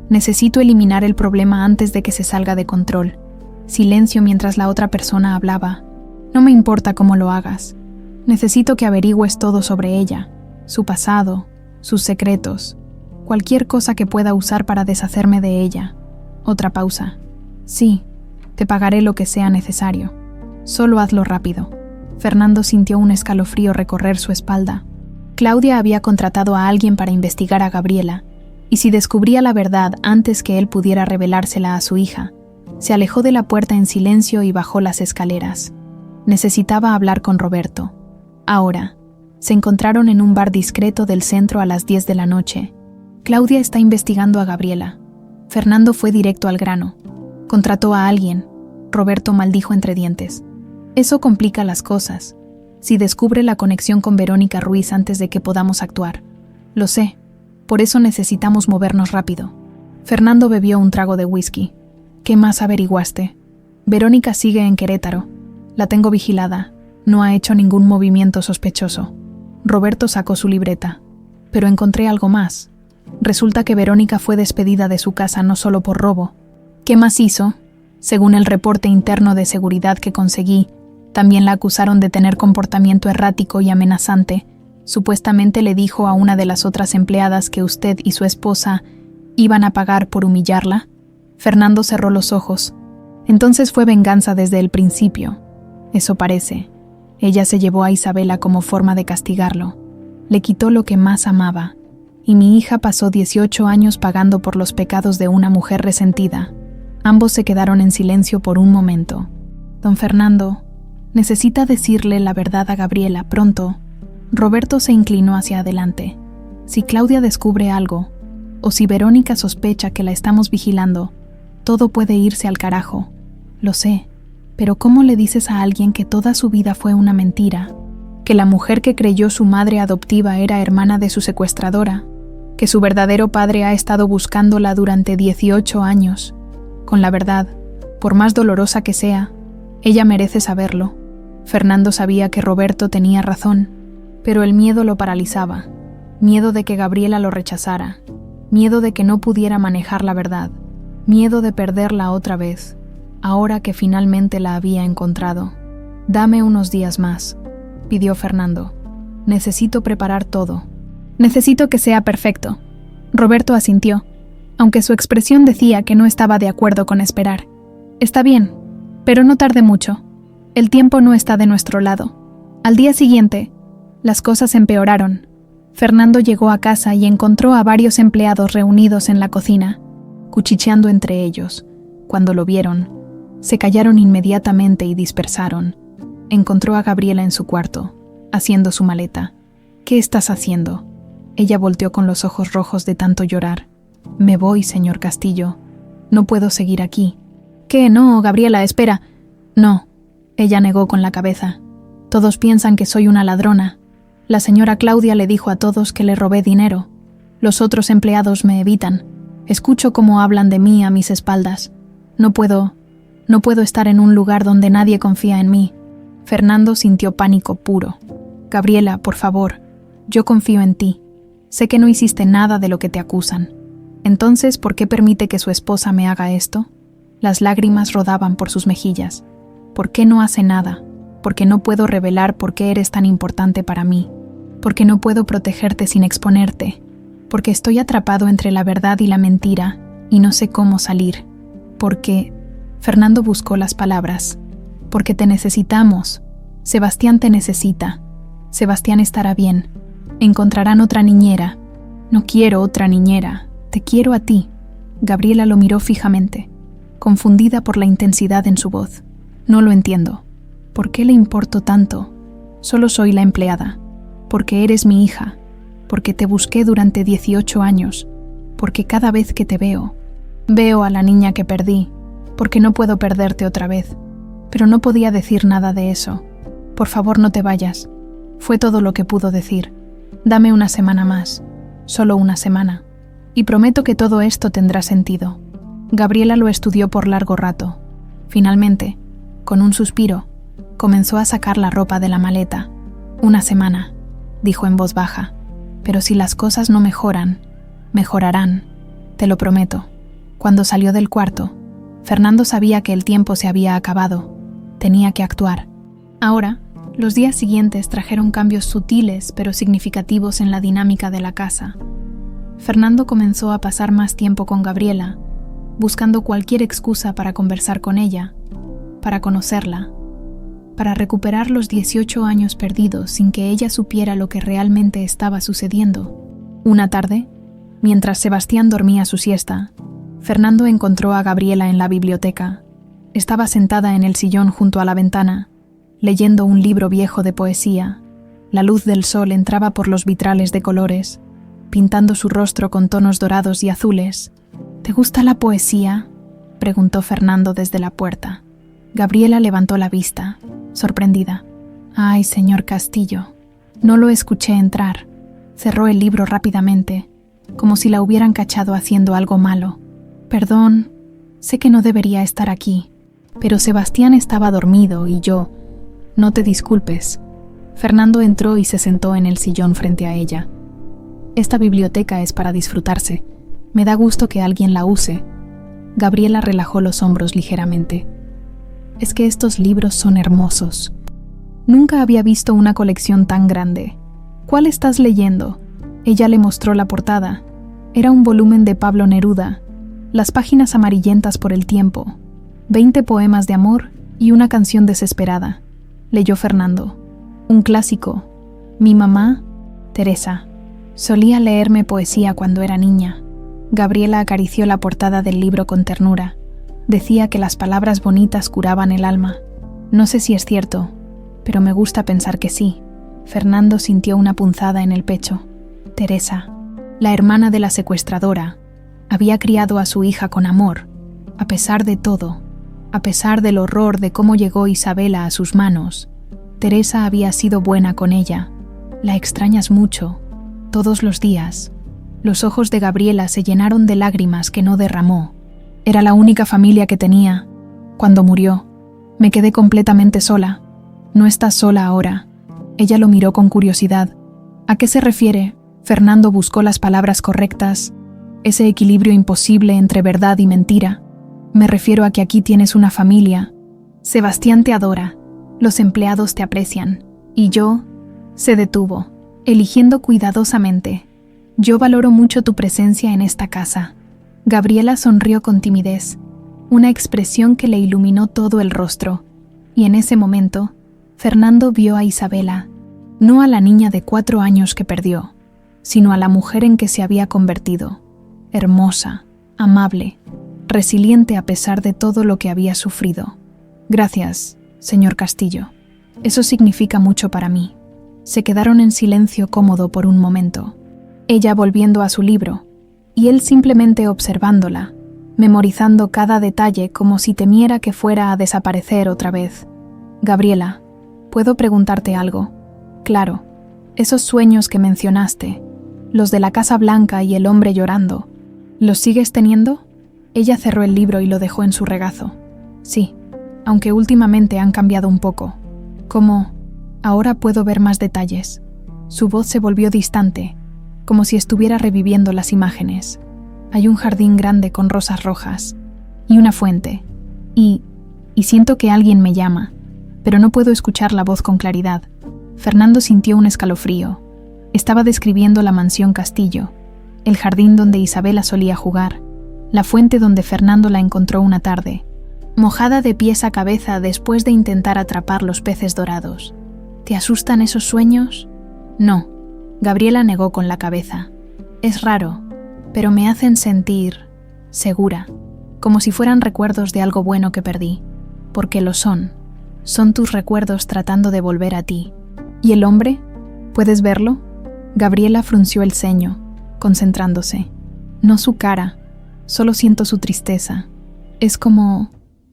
necesito eliminar el problema antes de que se salga de control. Silencio mientras la otra persona hablaba. No me importa cómo lo hagas. Necesito que averigües todo sobre ella, su pasado, sus secretos, cualquier cosa que pueda usar para deshacerme de ella. Otra pausa. Sí, te pagaré lo que sea necesario. Solo hazlo rápido. Fernando sintió un escalofrío recorrer su espalda. Claudia había contratado a alguien para investigar a Gabriela, y si descubría la verdad antes que él pudiera revelársela a su hija, se alejó de la puerta en silencio y bajó las escaleras. Necesitaba hablar con Roberto. Ahora, se encontraron en un bar discreto del centro a las 10 de la noche. Claudia está investigando a Gabriela. Fernando fue directo al grano. Contrató a alguien. Roberto maldijo entre dientes. Eso complica las cosas. Si descubre la conexión con Verónica Ruiz antes de que podamos actuar. Lo sé. Por eso necesitamos movernos rápido. Fernando bebió un trago de whisky. ¿Qué más averiguaste? Verónica sigue en Querétaro. La tengo vigilada. No ha hecho ningún movimiento sospechoso. Roberto sacó su libreta. Pero encontré algo más. Resulta que Verónica fue despedida de su casa no solo por robo. ¿Qué más hizo? Según el reporte interno de seguridad que conseguí, también la acusaron de tener comportamiento errático y amenazante. Supuestamente le dijo a una de las otras empleadas que usted y su esposa iban a pagar por humillarla. Fernando cerró los ojos. Entonces fue venganza desde el principio. Eso parece. Ella se llevó a Isabela como forma de castigarlo. Le quitó lo que más amaba. Y mi hija pasó 18 años pagando por los pecados de una mujer resentida. Ambos se quedaron en silencio por un momento. Don Fernando, necesita decirle la verdad a Gabriela pronto. Roberto se inclinó hacia adelante. Si Claudia descubre algo, o si Verónica sospecha que la estamos vigilando, todo puede irse al carajo. Lo sé, pero ¿cómo le dices a alguien que toda su vida fue una mentira? que la mujer que creyó su madre adoptiva era hermana de su secuestradora, que su verdadero padre ha estado buscándola durante 18 años. Con la verdad, por más dolorosa que sea, ella merece saberlo. Fernando sabía que Roberto tenía razón, pero el miedo lo paralizaba. Miedo de que Gabriela lo rechazara, miedo de que no pudiera manejar la verdad, miedo de perderla otra vez, ahora que finalmente la había encontrado. «Dame unos días más», pidió Fernando. «Necesito preparar todo. Necesito que sea perfecto». Roberto asintió, aunque su expresión decía que no estaba de acuerdo con esperar. «Está bien, pero no tarde mucho. El tiempo no está de nuestro lado». Al día siguiente, las cosas empeoraron. Fernando llegó a casa y encontró a varios empleados reunidos en la cocina, cuchicheando entre ellos. Cuando lo vieron, se callaron inmediatamente y dispersaron. Encontró a Gabriela en su cuarto, haciendo su maleta. «¿Qué estás haciendo?». Ella volteó con los ojos rojos de tanto llorar. «Me voy, señor Castillo. No puedo seguir aquí». «¿Qué? No, Gabriela, espera». «No», ella negó con la cabeza. «Todos piensan que soy una ladrona. La señora Claudia le dijo a todos que le robé dinero. Los otros empleados me evitan. Escucho cómo hablan de mí a mis espaldas. No puedo estar en un lugar donde nadie confía en mí». Fernando sintió pánico puro. «Gabriela, por favor, yo confío en ti. Sé que no hiciste nada de lo que te acusan. Entonces, ¿por qué permite que su esposa me haga esto?». Las lágrimas rodaban por sus mejillas. «¿Por qué no hace nada? Porque no puedo revelar por qué eres tan importante para mí. Porque no puedo protegerte sin exponerte. Porque estoy atrapado entre la verdad y la mentira y no sé cómo salir. Porque…». Fernando buscó las palabras. «Porque te necesitamos. Sebastián te necesita. Sebastián estará bien. Encontrarán otra niñera». «No quiero otra niñera. Te quiero a ti». Gabriela lo miró fijamente, confundida por la intensidad en su voz. «No lo entiendo. ¿Por qué le importo tanto? Solo soy la empleada. Porque eres mi hija. Porque te busqué durante 18 años. Porque cada vez que te veo a la niña que perdí. Porque no puedo perderte otra vez». Pero no podía decir nada de eso. «Por favor, no te vayas». Fue todo lo que pudo decir. «Dame una semana más. Solo una semana. Y prometo que todo esto tendrá sentido». Gabriela lo estudió por largo rato. Finalmente, con un suspiro, comenzó a sacar la ropa de la maleta. «Una semana», dijo en voz baja. «Pero si las cosas no mejoran, mejorarán. Te lo prometo». Cuando salió del cuarto, Fernando sabía que el tiempo se había acabado. Tenía que actuar. Ahora, los días siguientes trajeron cambios sutiles pero significativos en la dinámica de la casa. Fernando comenzó a pasar más tiempo con Gabriela, buscando cualquier excusa para conversar con ella, para conocerla, para recuperar los 18 años perdidos sin que ella supiera lo que realmente estaba sucediendo. Una tarde, mientras Sebastián dormía su siesta, Fernando encontró a Gabriela en la biblioteca. Estaba sentada en el sillón junto a la ventana, leyendo un libro viejo de poesía. La luz del sol entraba por los vitrales de colores, pintando su rostro con tonos dorados y azules. «¿Te gusta la poesía?», preguntó Fernando desde la puerta. Gabriela levantó la vista, sorprendida. «Ay, señor Castillo, no lo escuché entrar». Cerró el libro rápidamente, como si la hubieran cachado haciendo algo malo. «Perdón, sé que no debería estar aquí, pero Sebastián estaba dormido y yo…». «No te disculpes». Fernando entró y se sentó en el sillón frente a ella. «Esta biblioteca es para disfrutarse. Me da gusto que alguien la use». Gabriela relajó los hombros ligeramente. «Es que estos libros son hermosos. Nunca había visto una colección tan grande». «¿Cuál estás leyendo?». Ella le mostró la portada. Era un volumen de Pablo Neruda, las páginas amarillentas por el tiempo, 20 poemas de amor y una canción desesperada. Leyó Fernando. Un clásico. Mi mamá, Teresa, solía leerme poesía cuando era niña. Gabriela acarició la portada del libro con ternura. Decía que las palabras bonitas curaban el alma. No sé si es cierto, pero me gusta pensar que sí. Fernando sintió una punzada en el pecho. Teresa, la hermana de la secuestradora, había criado a su hija con amor, a pesar de todo, a pesar del horror de cómo llegó Isabela a sus manos. Teresa había sido buena con ella. La extrañas mucho, todos los días. Los ojos de Gabriela se llenaron de lágrimas que no derramó. Era la única familia que tenía. Cuando murió, me quedé completamente sola. No estás sola ahora. Ella lo miró con curiosidad. ¿A qué se refiere? Fernando buscó las palabras correctas. Ese equilibrio imposible entre verdad y mentira. Me refiero a que aquí tienes una familia. Sebastián te adora. Los empleados te aprecian. Y yo... Se detuvo, eligiendo cuidadosamente. Yo valoro mucho tu presencia en esta casa. Gabriela sonrió con timidez, una expresión que le iluminó todo el rostro. Y en ese momento, Fernando vio a Isabela, no a la niña de 4 años que perdió, sino a la mujer en que se había convertido. Hermosa, amable, resiliente a pesar de todo lo que había sufrido. Gracias, señor Castillo. Eso significa mucho para mí. Se quedaron en silencio cómodo por un momento, ella volviendo a su libro, y él simplemente observándola, memorizando cada detalle como si temiera que fuera a desaparecer otra vez. Gabriela, ¿puedo preguntarte algo? Claro, esos sueños que mencionaste, los de la Casa Blanca y el hombre llorando, ¿los sigues teniendo? Ella cerró el libro y lo dejó en su regazo. Sí, aunque últimamente han cambiado un poco. ¿Cómo? Ahora puedo ver más detalles. Su voz se volvió distante, como si estuviera reviviendo las imágenes. Hay un jardín grande con rosas rojas, y una fuente, y siento que alguien me llama, pero no puedo escuchar la voz con claridad. Fernando sintió un escalofrío. Estaba describiendo la mansión Castillo, el jardín donde Isabela solía jugar, la fuente donde Fernando la encontró una tarde, mojada de pies a cabeza después de intentar atrapar los peces dorados. ¿Te asustan esos sueños? No, Gabriela negó con la cabeza. Es raro, pero me hacen sentir segura, como si fueran recuerdos de algo bueno que perdí, porque lo son. Son tus recuerdos tratando de volver a ti. ¿Y el hombre? ¿Puedes verlo? Gabriela frunció el ceño, concentrándose. No su cara, solo siento su tristeza. Es como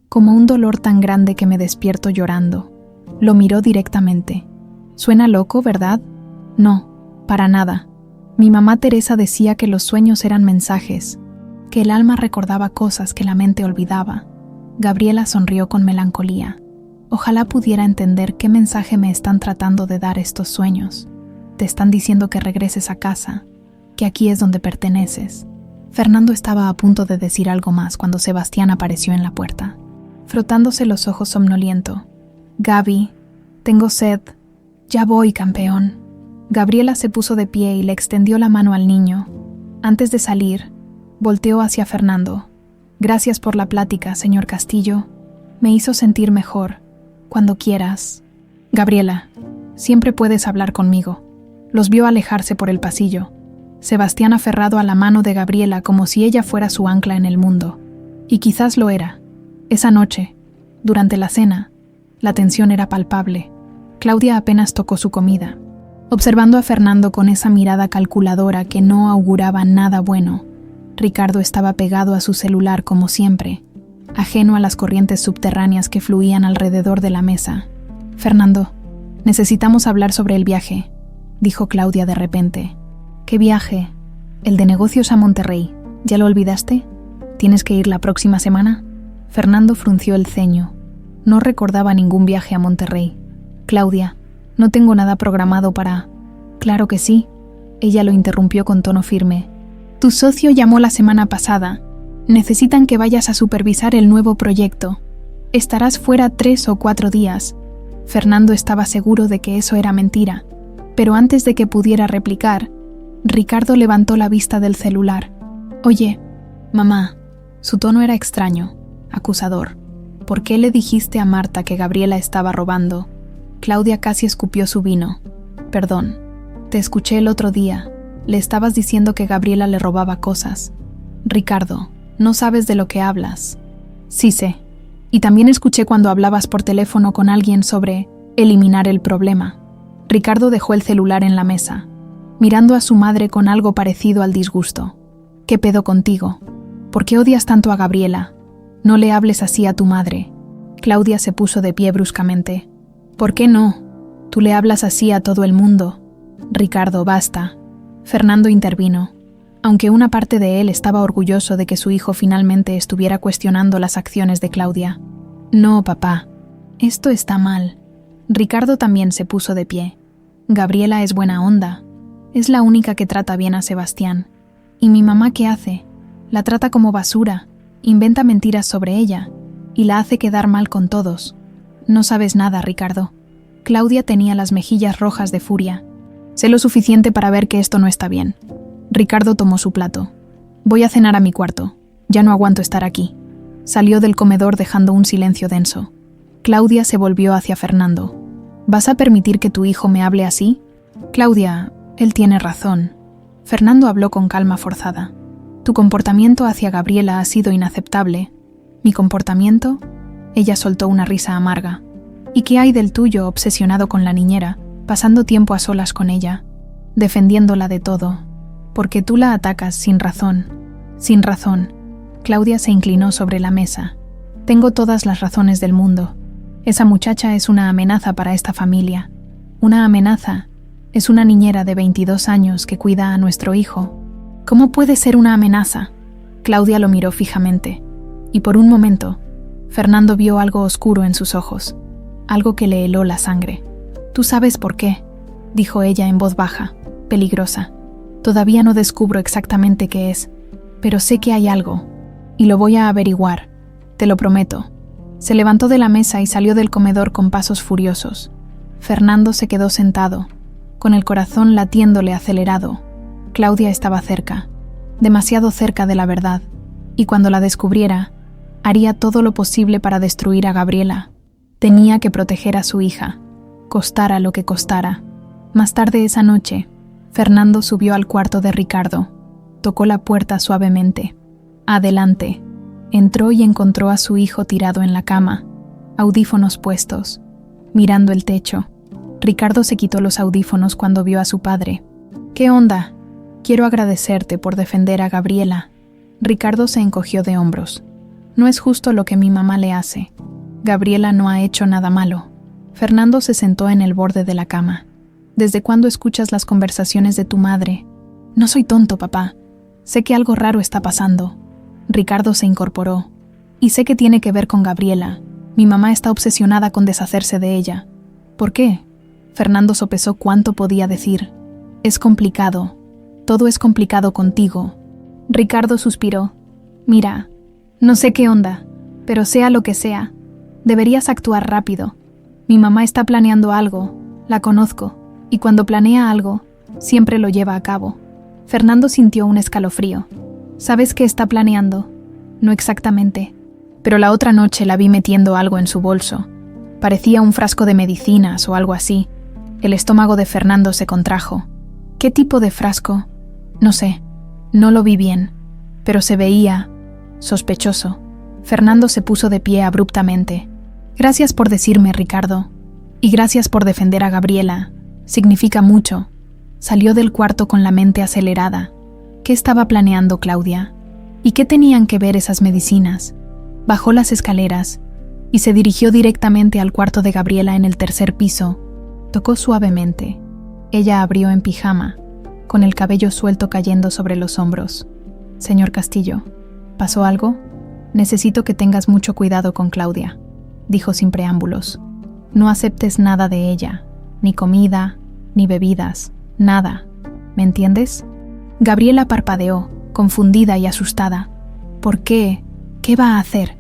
un dolor tan grande que me despierto llorando. Lo miró directamente. Suena loco, ¿verdad? No, para nada. Mi mamá Teresa decía que los sueños eran mensajes, que el alma recordaba cosas que la mente olvidaba. Gabriela sonrió con melancolía. Ojalá pudiera entender qué mensaje me están tratando de dar estos sueños. Te están diciendo que regreses a casa, que aquí es donde perteneces. Fernando estaba a punto de decir algo más cuando Sebastián apareció en la puerta, frotándose los ojos somnoliento. Gaby, tengo sed. Ya voy, campeón. Gabriela se puso de pie y le extendió la mano al niño. Antes de salir, volteó hacia Fernando. Gracias por la plática, señor Castillo. Me hizo sentir mejor. Cuando quieras. Gabriela, siempre puedes hablar conmigo. Los vio alejarse por el pasillo. Sebastián aferrado a la mano de Gabriela como si ella fuera su ancla en el mundo. Y quizás lo era. Esa noche, durante la cena, la tensión era palpable. Claudia apenas tocó su comida, observando a Fernando con esa mirada calculadora que no auguraba nada bueno. Ricardo estaba pegado a su celular como siempre, ajeno a las corrientes subterráneas que fluían alrededor de la mesa. Fernando, necesitamos hablar sobre el viaje, dijo Claudia de repente. ¿Qué viaje? El de negocios a Monterrey. ¿Ya lo olvidaste? ¿Tienes que ir la próxima semana? Fernando frunció el ceño. No recordaba ningún viaje a Monterrey. Claudia, no tengo nada programado para... Claro que sí. Ella lo interrumpió con tono firme. Tu socio llamó la semana pasada. Necesitan que vayas a supervisar el nuevo proyecto. Estarás fuera 3 o 4 días. Fernando estaba seguro de que eso era mentira, pero antes de que pudiera replicar, Ricardo levantó la vista del celular. Oye, mamá. Su tono era extraño, acusador. ¿Por qué le dijiste a Marta que Gabriela estaba robando? Claudia casi escupió su vino. Perdón, te escuché el otro día. Le estabas diciendo que Gabriela le robaba cosas. Ricardo, no sabes de lo que hablas. Sí sé. Y también escuché cuando hablabas por teléfono con alguien sobre eliminar el problema. Ricardo dejó el celular en la mesa, mirando a su madre con algo parecido al disgusto. ¿Qué pedo contigo? ¿Por qué odias tanto a Gabriela? No le hables así a tu madre. Claudia se puso de pie bruscamente. ¿Por qué no? Tú le hablas así a todo el mundo. Ricardo, basta. Fernando intervino, aunque una parte de él estaba orgulloso de que su hijo finalmente estuviera cuestionando las acciones de Claudia. No, papá. Esto está mal. Ricardo también se puso de pie. Gabriela es buena onda. Es la única que trata bien a Sebastián. ¿Y mi mamá qué hace? La trata como basura, inventa mentiras sobre ella y la hace quedar mal con todos. No sabes nada, Ricardo. Claudia tenía las mejillas rojas de furia. Sé lo suficiente para ver que esto no está bien. Ricardo tomó su plato. Voy a cenar a mi cuarto. Ya no aguanto estar aquí. Salió del comedor dejando un silencio denso. Claudia se volvió hacia Fernando. ¿Vas a permitir que tu hijo me hable así? Claudia, él tiene razón. Fernando habló con calma forzada. Tu comportamiento hacia Gabriela ha sido inaceptable. ¿Mi comportamiento? Ella soltó una risa amarga. ¿Y qué hay del tuyo, obsesionado con la niñera, pasando tiempo a solas con ella, defendiéndola de todo? Porque tú la atacas sin razón. Sin razón. Claudia se inclinó sobre la mesa. Tengo todas las razones del mundo. Esa muchacha es una amenaza para esta familia. Una amenaza. Es una niñera de 22 años que cuida a nuestro hijo. ¿Cómo puede ser una amenaza? Claudia lo miró fijamente. Y por un momento, Fernando vio algo oscuro en sus ojos. Algo que le heló la sangre. Tú sabes por qué, dijo ella en voz baja, peligrosa. Todavía no descubro exactamente qué es, pero sé que hay algo, y lo voy a averiguar, te lo prometo. Se levantó de la mesa y salió del comedor con pasos furiosos. Fernando se quedó sentado, con el corazón latiéndole acelerado. Claudia estaba cerca, demasiado cerca de la verdad, y cuando la descubriera, haría todo lo posible para destruir a Gabriela. Tenía que proteger a su hija, costara lo que costara. Más tarde esa noche, Fernando subió al cuarto de Ricardo. Tocó la puerta suavemente. Adelante. Entró y encontró a su hijo tirado en la cama, audífonos puestos, mirando el techo. Ricardo se quitó los audífonos cuando vio a su padre. ¿Qué onda? Quiero agradecerte por defender a Gabriela. Ricardo se encogió de hombros. No es justo lo que mi mamá le hace. Gabriela no ha hecho nada malo. Fernando se sentó en el borde de la cama. ¿Desde cuándo escuchas las conversaciones de tu madre? No soy tonto, papá. Sé que algo raro está pasando. Ricardo se incorporó. Y sé que tiene que ver con Gabriela. Mi mamá está obsesionada con deshacerse de ella. ¿Por qué? Fernando sopesó cuánto podía decir. Es complicado. Todo es complicado contigo. Ricardo suspiró. Mira, no sé qué onda, pero sea lo que sea, deberías actuar rápido. Mi mamá está planeando algo, la conozco, y cuando planea algo, siempre lo lleva a cabo. Fernando sintió un escalofrío. ¿Sabes qué está planeando? No exactamente, pero la otra noche la vi metiendo algo en su bolso. Parecía un frasco de medicinas o algo así. El estómago de Fernando se contrajo. ¿Qué tipo de frasco? No sé, no lo vi bien, pero se veía sospechoso. Fernando se puso de pie abruptamente. Gracias por decirme, Ricardo. Y gracias por defender a Gabriela. Significa mucho. Salió del cuarto con la mente acelerada. ¿Qué estaba planeando Claudia? ¿Y qué tenían que ver esas medicinas? Bajó las escaleras y se dirigió directamente al cuarto de Gabriela en el tercer piso. Tocó suavemente. Ella abrió en pijama, con el cabello suelto cayendo sobre los hombros. Señor Castillo, ¿pasó algo? Necesito que tengas mucho cuidado con Claudia, dijo sin preámbulos. No aceptes nada de ella, ni comida, ni bebidas, nada. ¿Me entiendes? Gabriela parpadeó, confundida y asustada. ¿Por qué? ¿Qué va a hacer?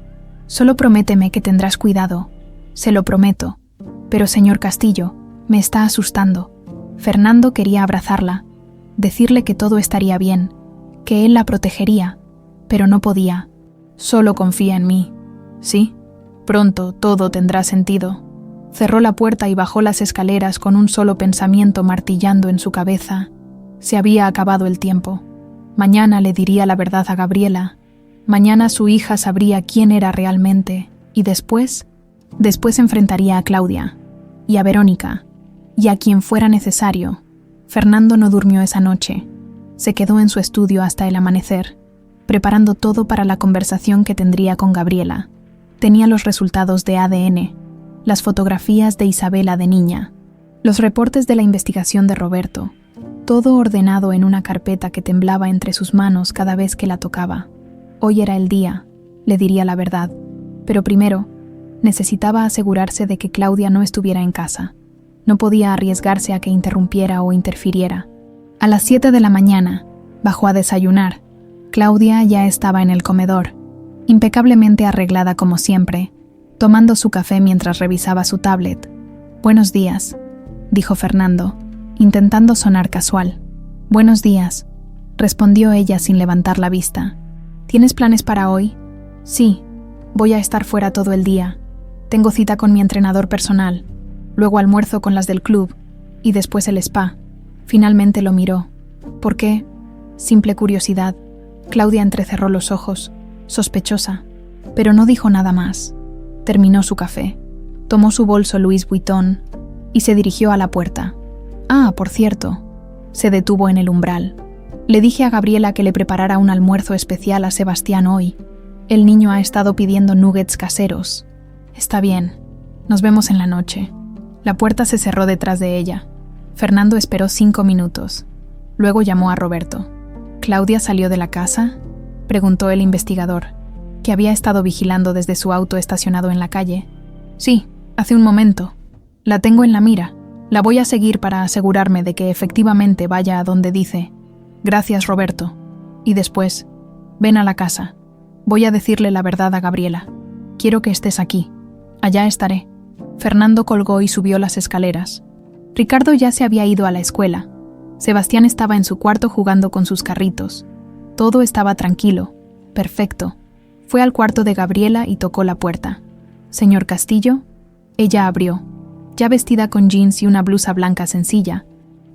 Solo prométeme que tendrás cuidado. Se lo prometo. Pero, señor Castillo, me está asustando. Fernando quería abrazarla, decirle que todo estaría bien, que él la protegería, pero no podía. Solo confía en mí. ¿Sí? Pronto todo tendrá sentido. Cerró la puerta y bajó las escaleras con un solo pensamiento martillando en su cabeza. Se había acabado el tiempo. Mañana le diría la verdad a Gabriela. Mañana su hija sabría quién era realmente. Y después enfrentaría a Claudia y a Verónica y a quien fuera necesario. Fernando no durmió esa noche. Se quedó en su estudio hasta el amanecer, preparando todo para la conversación que tendría con Gabriela. Tenía los resultados de ADN, las fotografías de Isabela de niña, Los reportes de la investigación de Roberto, todo ordenado en una carpeta que temblaba entre sus manos cada vez que la tocaba. Hoy era el día, le diría la verdad, pero primero necesitaba asegurarse de que Claudia no estuviera en casa. No podía arriesgarse a que interrumpiera o interfiriera. A las 7 de la mañana, bajó a desayunar. Claudia ya estaba en el comedor, impecablemente arreglada como siempre, tomando su café mientras revisaba su tablet. «Buenos días», dijo Fernando, intentando sonar casual. «Buenos días», respondió ella sin levantar la vista. «¿Tienes planes para hoy?» «Sí, voy a estar fuera todo el día. Tengo cita con mi entrenador personal, luego almuerzo con las del club y después el spa». Finalmente lo miró. «¿Por qué?» Simple curiosidad. Claudia entrecerró los ojos, sospechosa, pero no dijo nada más. Terminó su café, tomó su bolso Louis Vuitton y se dirigió a la puerta. «Ah, por cierto», se detuvo en el umbral. «Le dije a Gabriela que le preparara un almuerzo especial a Sebastián hoy. El niño ha estado pidiendo nuggets caseros». «Está bien. Nos vemos en la noche». La puerta se cerró detrás de ella. Fernando esperó 5 minutos. Luego llamó a Roberto. «¿Claudia salió de la casa?», preguntó el investigador, que había estado vigilando desde su auto estacionado en la calle. «Sí, hace un momento. La tengo en la mira. La voy a seguir para asegurarme de que efectivamente vaya a donde dice. Gracias, Roberto. Y después, ven a la casa. Voy a decirle la verdad a Gabriela. Quiero que estés aquí. Allá estaré». Fernando colgó y subió las escaleras. Ricardo ya se había ido a la escuela. Sebastián estaba en su cuarto jugando con sus carritos. Todo estaba tranquilo, perfecto. Fue al cuarto de Gabriela y tocó la puerta. «Señor Castillo». Ella abrió, ya vestida con jeans y una blusa blanca sencilla.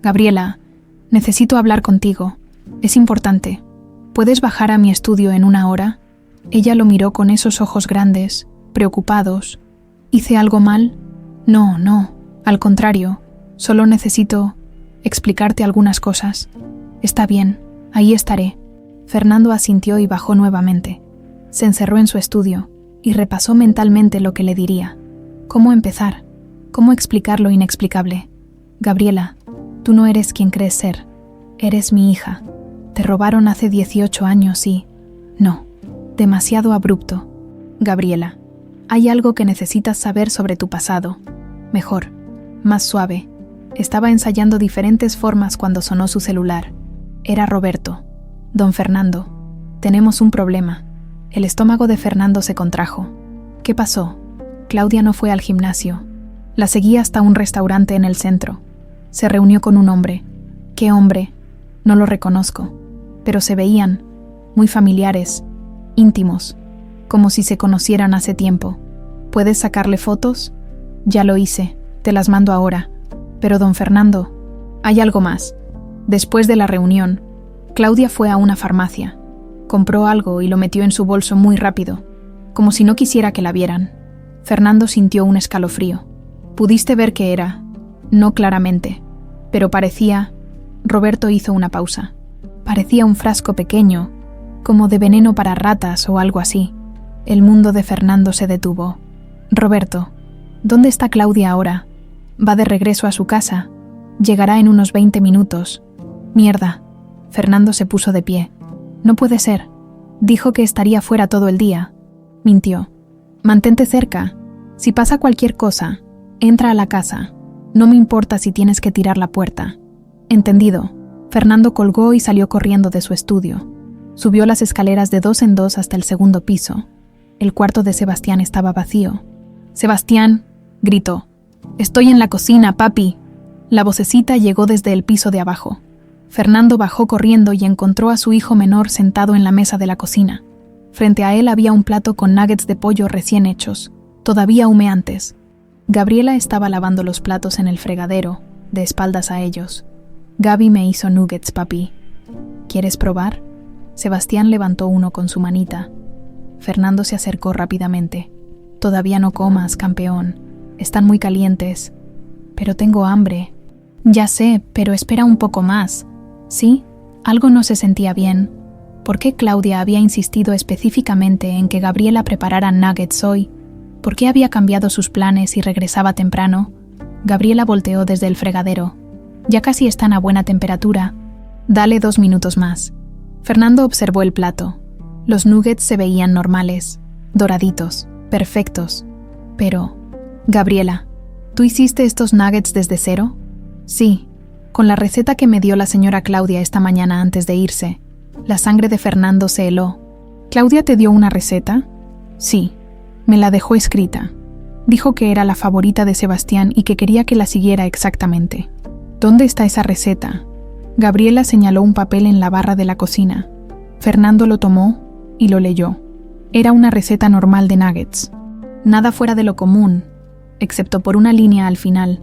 «Gabriela, necesito hablar contigo. Es importante. ¿Puedes bajar a mi estudio en 1 hora?» Ella lo miró con esos ojos grandes, preocupados. «¿Hice algo mal?» «No, no. Al contrario. Solo necesito explicarte algunas cosas». «Está bien. Ahí estaré». Fernando asintió y bajó nuevamente. Se encerró en su estudio y repasó mentalmente lo que le diría. ¿Cómo empezar? ¿Cómo explicar lo inexplicable? «Gabriela, tú no eres quien crees ser. Eres mi hija. Te robaron hace 18 años y...» «No, demasiado abrupto. Gabriela, hay algo que necesitas saber sobre tu pasado. Mejor, más suave». Estaba ensayando diferentes formas cuando sonó su celular. Era Roberto. «Don Fernando, tenemos un problema». El estómago de Fernando se contrajo. «¿Qué pasó?» Claudia no fue al gimnasio. La seguí hasta un restaurante en el centro. Se reunió con un hombre. «¿Qué hombre?» No lo reconozco. Pero se veían muy familiares, íntimos, como si se conocieran hace tiempo. ¿Puedes sacarle fotos?» «Ya lo hice. Te las mando ahora». «Pero don Fernando, hay algo más». Después de la reunión, Claudia fue a una farmacia. Compró algo y lo metió en su bolso muy rápido, como si no quisiera que la vieran. Fernando sintió un escalofrío. «¿Pudiste ver qué era?» «No claramente, pero parecía...». Roberto hizo una pausa. «Parecía un frasco pequeño, como de veneno para ratas o algo así». El mundo de Fernando se detuvo. «Roberto, ¿dónde está Claudia ahora?» «Va de regreso a su casa. Llegará en unos 20 minutos». «Mierda». Fernando se puso de pie. «No puede ser. Dijo que estaría fuera todo el día». Mintió. «Mantente cerca. Si pasa cualquier cosa, entra a la casa. No me importa si tienes que tirar la puerta». «Entendido». Fernando colgó y salió corriendo de su estudio. Subió las escaleras de 2 en 2 hasta el 2.º piso. El cuarto de Sebastián estaba vacío. «Sebastián», gritó. «Estoy en la cocina, papi». La vocecita llegó desde el piso de abajo. Fernando bajó corriendo y encontró a su hijo menor sentado en la mesa de la cocina. Frente a él había un plato con nuggets de pollo recién hechos, todavía humeantes. Gabriela estaba lavando los platos en el fregadero, de espaldas a ellos. «Gaby me hizo nuggets, papi. ¿Quieres probar?» Sebastián levantó uno con su manita. Fernando se acercó rápidamente. «Todavía no comas, campeón. Están muy calientes». «Pero tengo hambre». «Ya sé, pero espera un poco más». ¿Sí? Algo no se sentía bien. ¿Por qué Claudia había insistido específicamente en que Gabriela preparara nuggets hoy? ¿Por qué había cambiado sus planes y regresaba temprano? Gabriela volteó desde el fregadero. Ya casi están a buena temperatura. Dale 2 minutos más. Fernando observó el plato. Los nuggets se veían normales, doraditos, perfectos. Pero, Gabriela, ¿tú hiciste estos nuggets desde cero? Sí, con la receta que me dio la señora Claudia esta mañana antes de irse. La sangre de Fernando se heló. ¿Claudia te dio una receta? Sí, me la dejó escrita. Dijo que era la favorita de Sebastián y que quería que la siguiera exactamente. ¿Dónde está esa receta? Gabriela señaló un papel en la barra de la cocina. Fernando lo tomó y lo leyó. Era una receta normal de nuggets. Nada fuera de lo común, excepto por una línea al final.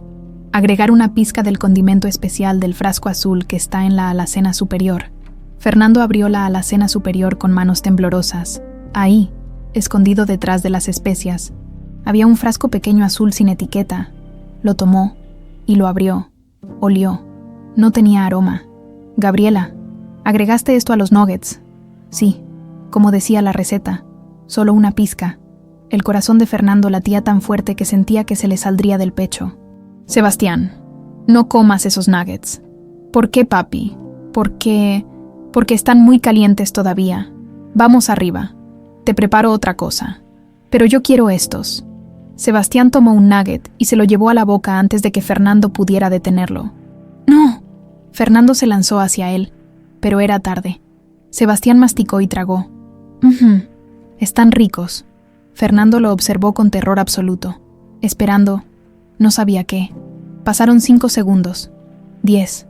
Agregar una pizca del condimento especial del frasco azul que está en la alacena superior. Fernando abrió la alacena superior con manos temblorosas. Ahí, escondido detrás de las especias, había un frasco pequeño azul sin etiqueta. Lo tomó y lo abrió. Olió. No tenía aroma. Gabriela, ¿agregaste esto a los nuggets? Sí, como decía la receta, solo una pizca. El corazón de Fernando latía tan fuerte que sentía que se le saldría del pecho. Sebastián, no comas esos nuggets. ¿Por qué, papi? Porque están muy calientes todavía. Vamos arriba. Te preparo otra cosa. Pero yo quiero estos. Sebastián tomó un nugget y se lo llevó a la boca antes de que Fernando pudiera detenerlo. ¡No! Fernando se lanzó hacia él, pero era tarde. Sebastián masticó y tragó. Están ricos. Fernando lo observó con terror absoluto, esperando, no sabía qué. Pasaron 5 segundos, 10,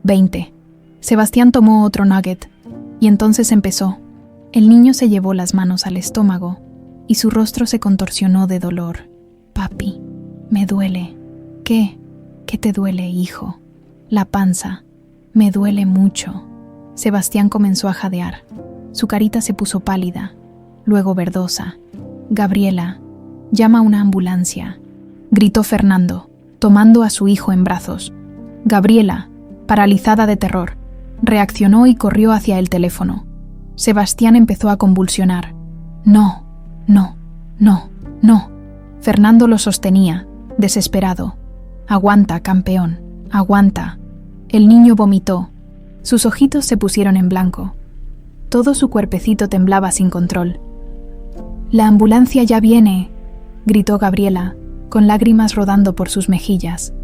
20. Sebastián tomó otro nugget, y entonces empezó. El niño se llevó las manos al estómago, y su rostro se contorsionó de dolor. Papi, me duele. ¿Qué? ¿Qué te duele, hijo? La panza. Me duele mucho. Sebastián comenzó a jadear. Su carita se puso pálida, luego verdosa. Gabriela, llama a una ambulancia, gritó Fernando, tomando a su hijo en brazos. Gabriela, paralizada de terror, reaccionó y corrió hacia el teléfono. Sebastián empezó a convulsionar. No, no, no, no. Fernando lo sostenía, desesperado. Aguanta, campeón, aguanta. El niño vomitó. Sus ojitos se pusieron en blanco. Todo su cuerpecito temblaba sin control. «La ambulancia ya viene», gritó Gabriela, con lágrimas rodando por sus mejillas.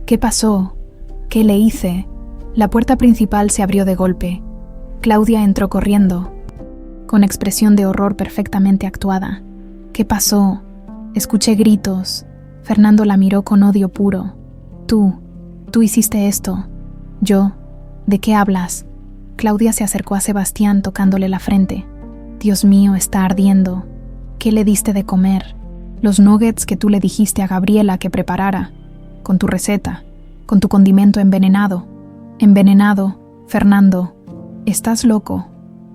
«¿Qué pasó? ¿Qué le hice?» La puerta principal se abrió de golpe. Claudia entró corriendo, con expresión de horror perfectamente actuada. «¿Qué pasó?» Escuché gritos. Fernando la miró con odio puro. Tú hiciste esto. ¿Yo? ¿De qué hablas?» Claudia se acercó a Sebastián tocándole la frente. «Dios mío, está ardiendo. ¿Qué le diste de comer?» «Los nuggets que tú le dijiste a Gabriela que preparara, con tu receta, con tu condimento envenenado». «Envenenado, Fernando. Estás loco.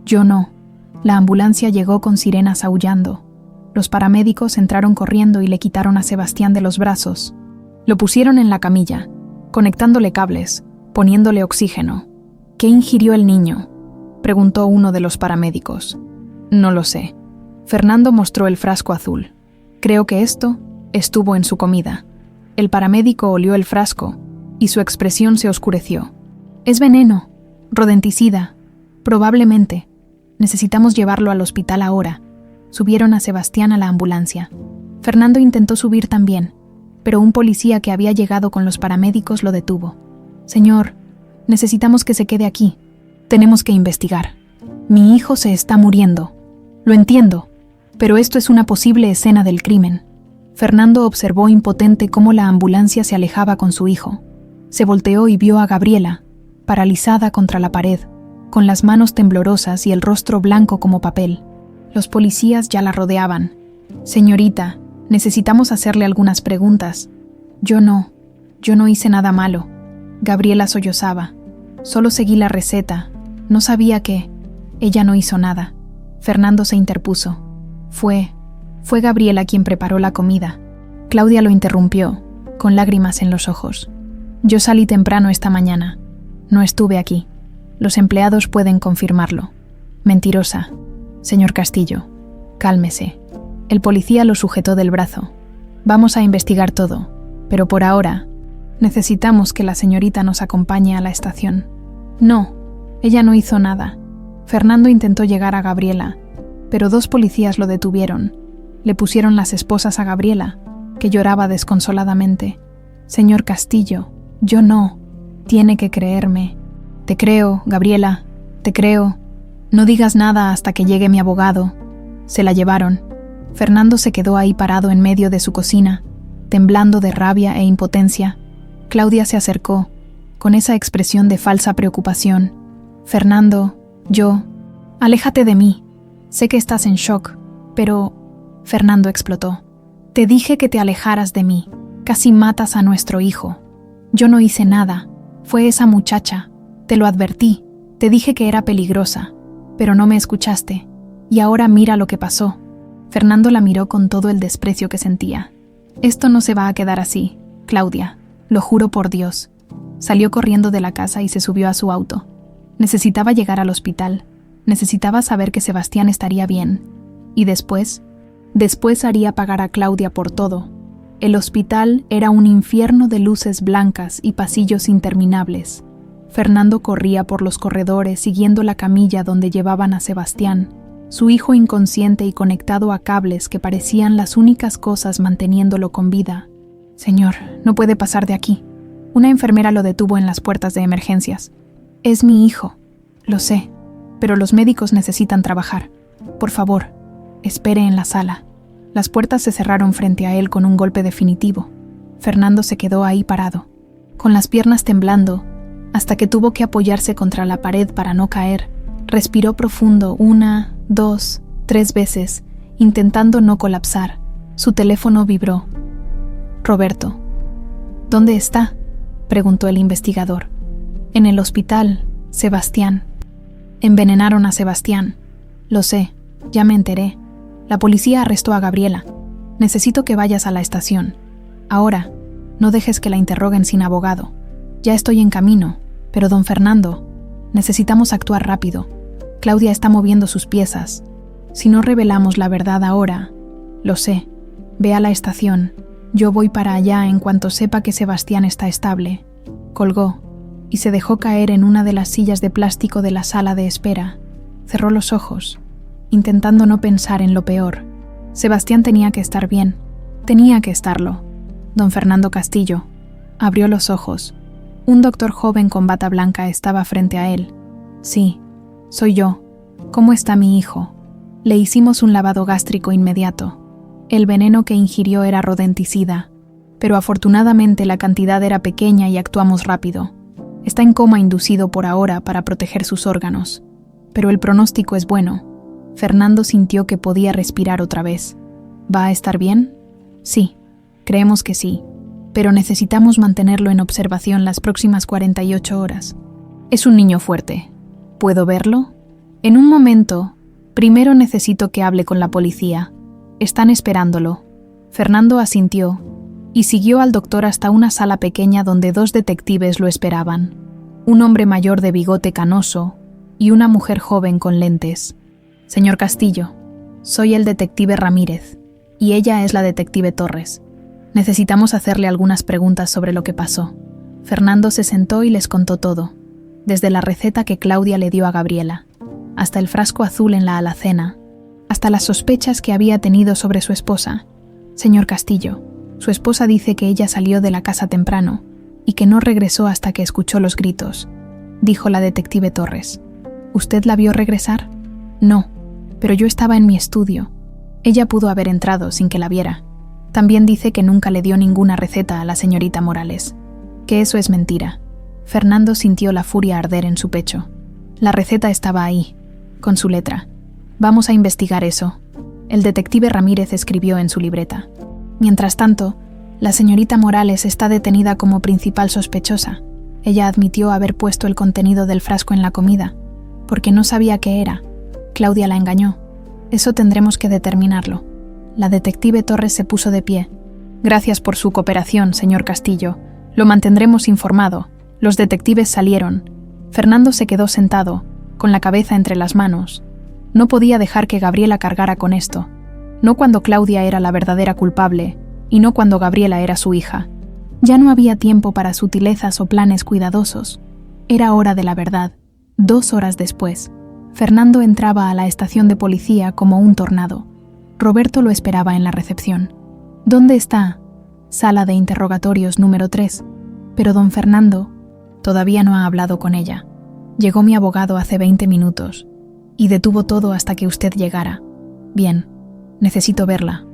Yo no». La ambulancia llegó con sirenas aullando. Los paramédicos entraron corriendo y le quitaron a Sebastián de los brazos. Lo pusieron en la camilla, conectándole cables, poniéndole oxígeno. «¿Qué ingirió el niño?», preguntó uno de los paramédicos. «No lo sé». Fernando mostró el frasco azul. «Creo que esto estuvo en su comida». El paramédico olió el frasco y su expresión se oscureció. «Es veneno, rodenticida, probablemente. Necesitamos llevarlo al hospital ahora». Subieron a Sebastián a la ambulancia. Fernando intentó subir también, pero un policía que había llegado con los paramédicos lo detuvo. «Señor, necesitamos que se quede aquí. Tenemos que investigar. Mi hijo se está muriendo. Lo entiendo, pero esto es una posible escena del crimen». Fernando observó impotente cómo la ambulancia se alejaba con su hijo. Se volteó y vio a Gabriela, paralizada contra la pared, con las manos temblorosas y el rostro blanco como papel. Los policías ya la rodeaban. «Señorita, necesitamos hacerle algunas preguntas». Yo no hice nada malo». Gabriela sollozaba. «Solo seguí la receta. No sabía que...». Ella no hizo nada. Fernando se interpuso. Fue Gabriela quien preparó la comida». Claudia lo interrumpió, con lágrimas en los ojos. «Yo salí temprano esta mañana. No estuve aquí. Los empleados pueden confirmarlo». «Mentirosa». «Señor Castillo, cálmese». El policía lo sujetó del brazo. «Vamos a investigar todo. Pero por ahora, necesitamos que la señorita nos acompañe a la estación. No, ella no hizo nada. Fernando intentó llegar a Gabriela, pero 2 policías lo detuvieron. Le pusieron las esposas a Gabriela, que lloraba desconsoladamente. Señor Castillo, yo no. Tiene que creerme. Te creo, Gabriela, te creo. No digas nada hasta que llegue mi abogado. Se la llevaron. Fernando se quedó ahí parado en medio de su cocina, temblando de rabia e impotencia. Claudia se acercó, con esa expresión de falsa preocupación. Fernando, aléjate de mí. Sé que estás en shock, pero... Fernando explotó. Te dije que te alejaras de mí. Casi matas a nuestro hijo. Yo no hice nada. Fue esa muchacha. Te lo advertí. Te dije que era peligrosa, pero no me escuchaste. Y ahora mira lo que pasó. Fernando la miró con todo el desprecio que sentía. Esto no se va a quedar así, Claudia. Lo juro por Dios. Salió corriendo de la casa y se subió a su auto. Necesitaba llegar al hospital. Necesitaba saber que Sebastián estaría bien. Y después haría pagar a Claudia por todo. El hospital era un infierno de luces blancas y pasillos interminables. Fernando corría por los corredores siguiendo la camilla donde llevaban a Sebastián, su hijo inconsciente y conectado a cables que parecían las únicas cosas manteniéndolo con vida. Señor, no puede pasar de aquí. Una enfermera lo detuvo en las puertas de emergencias. Es mi hijo. Lo sé, pero los médicos necesitan trabajar. Por favor, espere en la sala. Las puertas se cerraron frente a él con un golpe definitivo. Fernando se quedó ahí parado, con las piernas temblando, hasta que tuvo que apoyarse contra la pared para no caer. Respiró profundo 1, 2, 3 veces, intentando no colapsar. Su teléfono vibró. Roberto. ¿Dónde está?, preguntó el investigador. En el hospital, Sebastián. Envenenaron a Sebastián. Lo sé, ya me enteré. La policía arrestó a Gabriela. Necesito que vayas a la estación. Ahora, no dejes que la interroguen sin abogado. Ya estoy en camino, pero don Fernando, necesitamos actuar rápido. Claudia está moviendo sus piezas. Si no revelamos la verdad ahora, lo sé, ve a la estación. Yo voy para allá en cuanto sepa que Sebastián está estable. Colgó y se dejó caer en una de las sillas de plástico de la sala de espera. Cerró los ojos, intentando no pensar en lo peor. Sebastián tenía que estar bien. Tenía que estarlo. Don Fernando Castillo abrió los ojos. Un doctor joven con bata blanca estaba frente a él. Sí, soy yo. ¿Cómo está mi hijo? Le hicimos un lavado gástrico inmediato. El veneno que ingirió era rodenticida, pero afortunadamente la cantidad era pequeña y actuamos rápido. Está en coma inducido por ahora para proteger sus órganos, pero el pronóstico es bueno. Fernando sintió que podía respirar otra vez. ¿Va a estar bien? Sí, creemos que sí, pero necesitamos mantenerlo en observación las próximas 48 horas. Es un niño fuerte. ¿Puedo verlo? En un momento. Primero necesito que hable con la policía. Están esperándolo. Fernando asintió y siguió al doctor hasta una sala pequeña donde 2 detectives lo esperaban. Un hombre mayor de bigote canoso y una mujer joven con lentes. Señor Castillo, soy el detective Ramírez y ella es la detective Torres. Necesitamos hacerle algunas preguntas sobre lo que pasó. Fernando se sentó y les contó todo, desde la receta que Claudia le dio a Gabriela, hasta el frasco azul en la alacena, hasta las sospechas que había tenido sobre su esposa. Señor Castillo, su esposa dice que ella salió de la casa temprano y que no regresó hasta que escuchó los gritos, dijo la detective Torres. ¿Usted la vio regresar? No, pero yo estaba en mi estudio. Ella pudo haber entrado sin que la viera. También dice que nunca le dio ninguna receta a la señorita Morales, que eso es mentira. Fernando sintió la furia arder en su pecho. La receta estaba ahí, con su letra. Vamos a investigar eso. El detective Ramírez escribió en su libreta. Mientras tanto, la señorita Morales está detenida como principal sospechosa. Ella admitió haber puesto el contenido del frasco en la comida, porque no sabía qué era. Claudia la engañó. Eso tendremos que determinarlo. La detective Torres se puso de pie. Gracias por su cooperación, señor Castillo. Lo mantendremos informado. Los detectives salieron. Fernando se quedó sentado, con la cabeza entre las manos. No podía dejar que Gabriela cargara con esto. No cuando Claudia era la verdadera culpable, y no cuando Gabriela era su hija. Ya no había tiempo para sutilezas o planes cuidadosos. Era hora de la verdad. 2 horas después, Fernando entraba a la estación de policía como un tornado. Roberto lo esperaba en la recepción. ¿Dónde está? Sala de interrogatorios número 3. Pero don Fernando todavía no ha hablado con ella. Llegó mi abogado hace 20 minutos y detuvo todo hasta que usted llegara. Bien, necesito verla.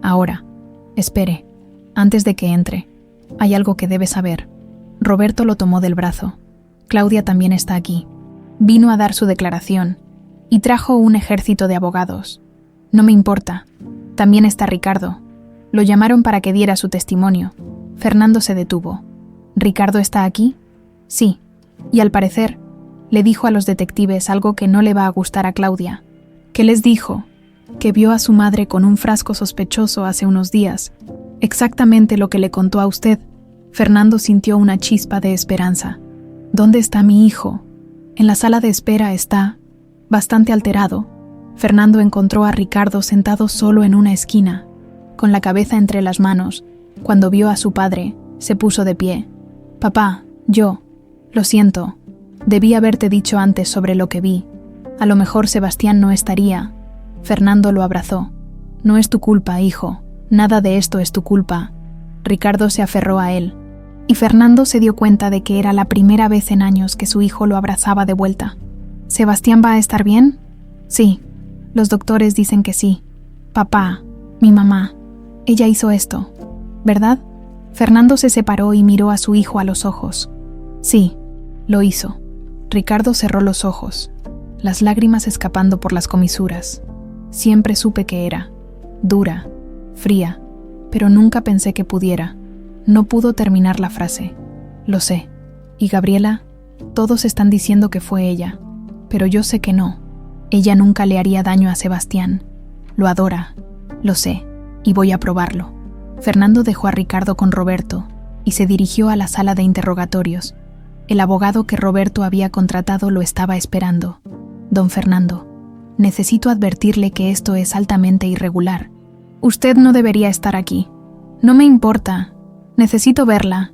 Ahora. Espere, antes de que entre. Hay algo que debe saber. Roberto lo tomó del brazo. Claudia también está aquí. Vino a dar su declaración y trajo un ejército de abogados. No me importa. También está Ricardo. Lo llamaron para que diera su testimonio. Fernando se detuvo. ¿Ricardo está aquí? Sí. Y al parecer, le dijo a los detectives algo que no le va a gustar a Claudia. ¿Qué les dijo? Que vio a su madre con un frasco sospechoso hace unos días. Exactamente lo que le contó a usted. Fernando sintió una chispa de esperanza. ¿Dónde está mi hijo? En la sala de espera está, bastante alterado. Fernando encontró a Ricardo sentado solo en una esquina, con la cabeza entre las manos. Cuando vio a su padre, se puso de pie. Papá, lo siento. Debí haberte dicho antes sobre lo que vi. A lo mejor Sebastián no estaría. Fernando lo abrazó. No es tu culpa, hijo. Nada de esto es tu culpa. Ricardo se aferró a él. Y Fernando se dio cuenta de que era la primera vez en años que su hijo lo abrazaba de vuelta. ¿Sebastián va a estar bien? Sí. Los doctores dicen que sí. Papá, mi mamá, ella hizo esto, ¿verdad? Fernando se separó y miró a su hijo a los ojos. Sí, lo hizo. Ricardo cerró los ojos, las lágrimas escapando por las comisuras. Siempre supe que era dura, fría, pero nunca pensé que pudiera. No pudo terminar la frase. Lo sé. ¿Y Gabriela? Todos están diciendo que fue ella, pero yo sé que no. Ella nunca le haría daño a Sebastián. Lo adora, lo sé, y voy a probarlo. Fernando dejó a Ricardo con Roberto y se dirigió a la sala de interrogatorios. El abogado que Roberto había contratado lo estaba esperando. Don Fernando, necesito advertirle que esto es altamente irregular. Usted no debería estar aquí. No me importa. Necesito verla.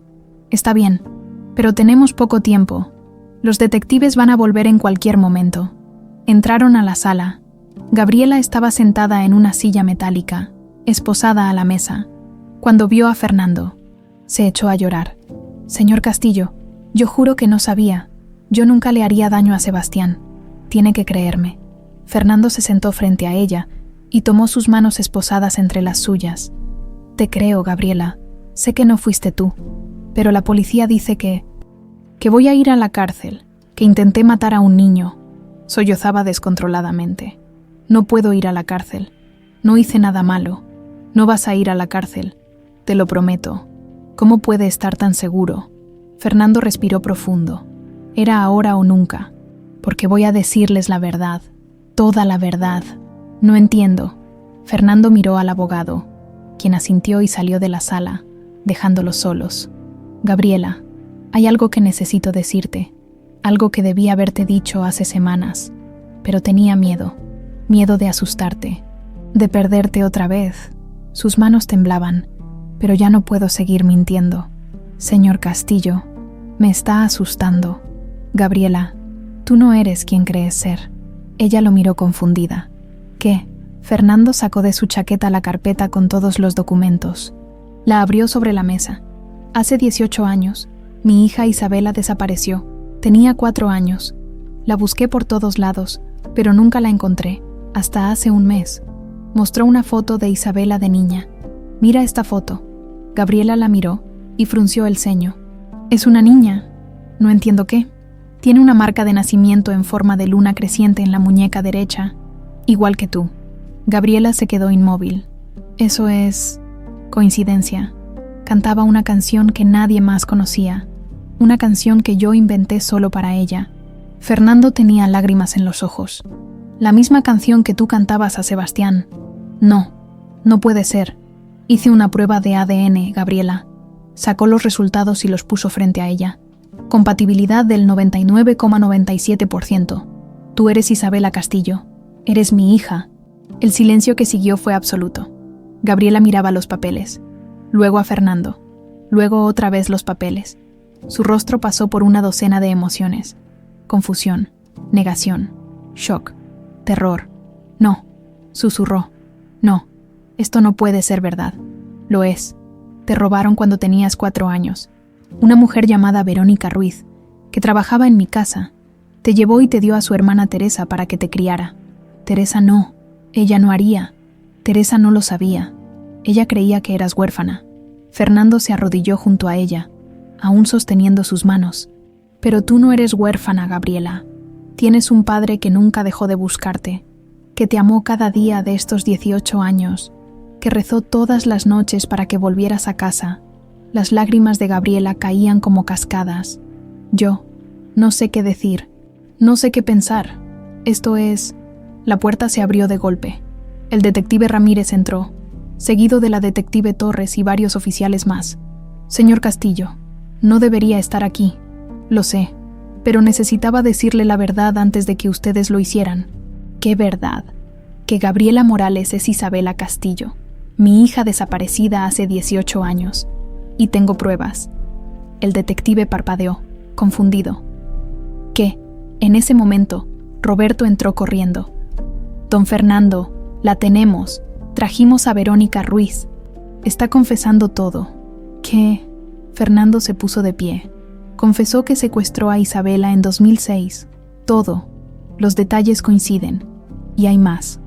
Está bien, pero tenemos poco tiempo. Los detectives van a volver en cualquier momento. Entraron a la sala. Gabriela estaba sentada en una silla metálica, esposada a la mesa. Cuando vio a Fernando, se echó a llorar. Señor Castillo, yo juro que no sabía. Yo nunca le haría daño a Sebastián. Tiene que creerme. Fernando se sentó frente a ella y tomó sus manos esposadas entre las suyas. Te creo, Gabriela. Sé que no fuiste tú, pero la policía dice que voy a ir a la cárcel, que intenté matar a un niño. Sollozaba descontroladamente. No puedo ir a la cárcel. No hice nada malo. No vas a ir a la cárcel. Te lo prometo. ¿Cómo puede estar tan seguro? Fernando respiró profundo. Era ahora o nunca, porque voy a decirles la verdad. Toda la verdad. No entiendo. Fernando miró al abogado, quien asintió y salió de la sala, dejándolos solos. Gabriela, hay algo que necesito decirte, algo que debí haberte dicho hace semanas, pero tenía miedo de asustarte, de perderte otra vez. Sus manos temblaban, pero ya no puedo seguir mintiendo. Señor Castillo, me está asustando. Gabriela, tú no eres quien crees ser. Ella lo miró confundida. ¿Qué? Fernando sacó de su chaqueta la carpeta con todos los documentos. La abrió sobre la mesa. Hace 18 años, mi hija Isabela desapareció. Tenía 4 años. La busqué por todos lados, pero nunca la encontré, hasta hace un mes. Mostró una foto de Isabela de niña. Mira esta foto. Gabriela la miró y frunció el ceño. Es una niña. No entiendo qué. Tiene una marca de nacimiento en forma de luna creciente en la muñeca derecha, igual que tú. Gabriela se quedó inmóvil. Eso es coincidencia. Cantaba una canción que nadie más conocía, una canción que yo inventé solo para ella. Fernando tenía lágrimas en los ojos. La misma canción que tú cantabas a Sebastián. No puede ser. Hice una prueba de ADN, Gabriela. Sacó los resultados y los puso frente a ella. Compatibilidad del 99,97%. Tú eres Isabela Castillo. Eres mi hija. El silencio que siguió fue absoluto. Gabriela miraba los papeles, luego a Fernando, Luego otra vez los papeles. Su rostro pasó por una docena de emociones. Confusión, negación, shock, terror. No, susurró. No, esto no puede ser verdad. Lo es. Te robaron cuando tenías 4 años. Una mujer llamada Verónica Ruiz, que trabajaba en mi casa, te llevó y te dio a su hermana Teresa para que te criara. Teresa no, ella no haría. Teresa no lo sabía. Ella creía que eras huérfana. Fernando se arrodilló junto a ella, aún sosteniendo sus manos. Pero tú no eres huérfana, Gabriela. Tienes un padre que nunca dejó de buscarte, que te amó cada día de estos 18 años, que rezó todas las noches para que volvieras a casa. Las lágrimas de Gabriela caían como cascadas. Yo no sé qué decir, no sé qué pensar. Esto es... La puerta se abrió de golpe. El detective Ramírez entró, seguido de la detective Torres y varios oficiales más. Señor Castillo, no debería estar aquí. Lo sé, pero necesitaba decirle la verdad antes de que ustedes lo hicieran. ¿Qué verdad? Que Gabriela Morales es Isabela Castillo, mi hija desaparecida hace 18 años. Y tengo pruebas. El detective parpadeó, confundido. ¿Qué? En ese momento, Roberto entró corriendo. Don Fernando, la tenemos. Trajimos a Verónica Ruiz. Está confesando todo. ¿Qué? Fernando se puso de pie. Confesó que secuestró a Isabela en 2006. Todo. Los detalles coinciden. Y hay más.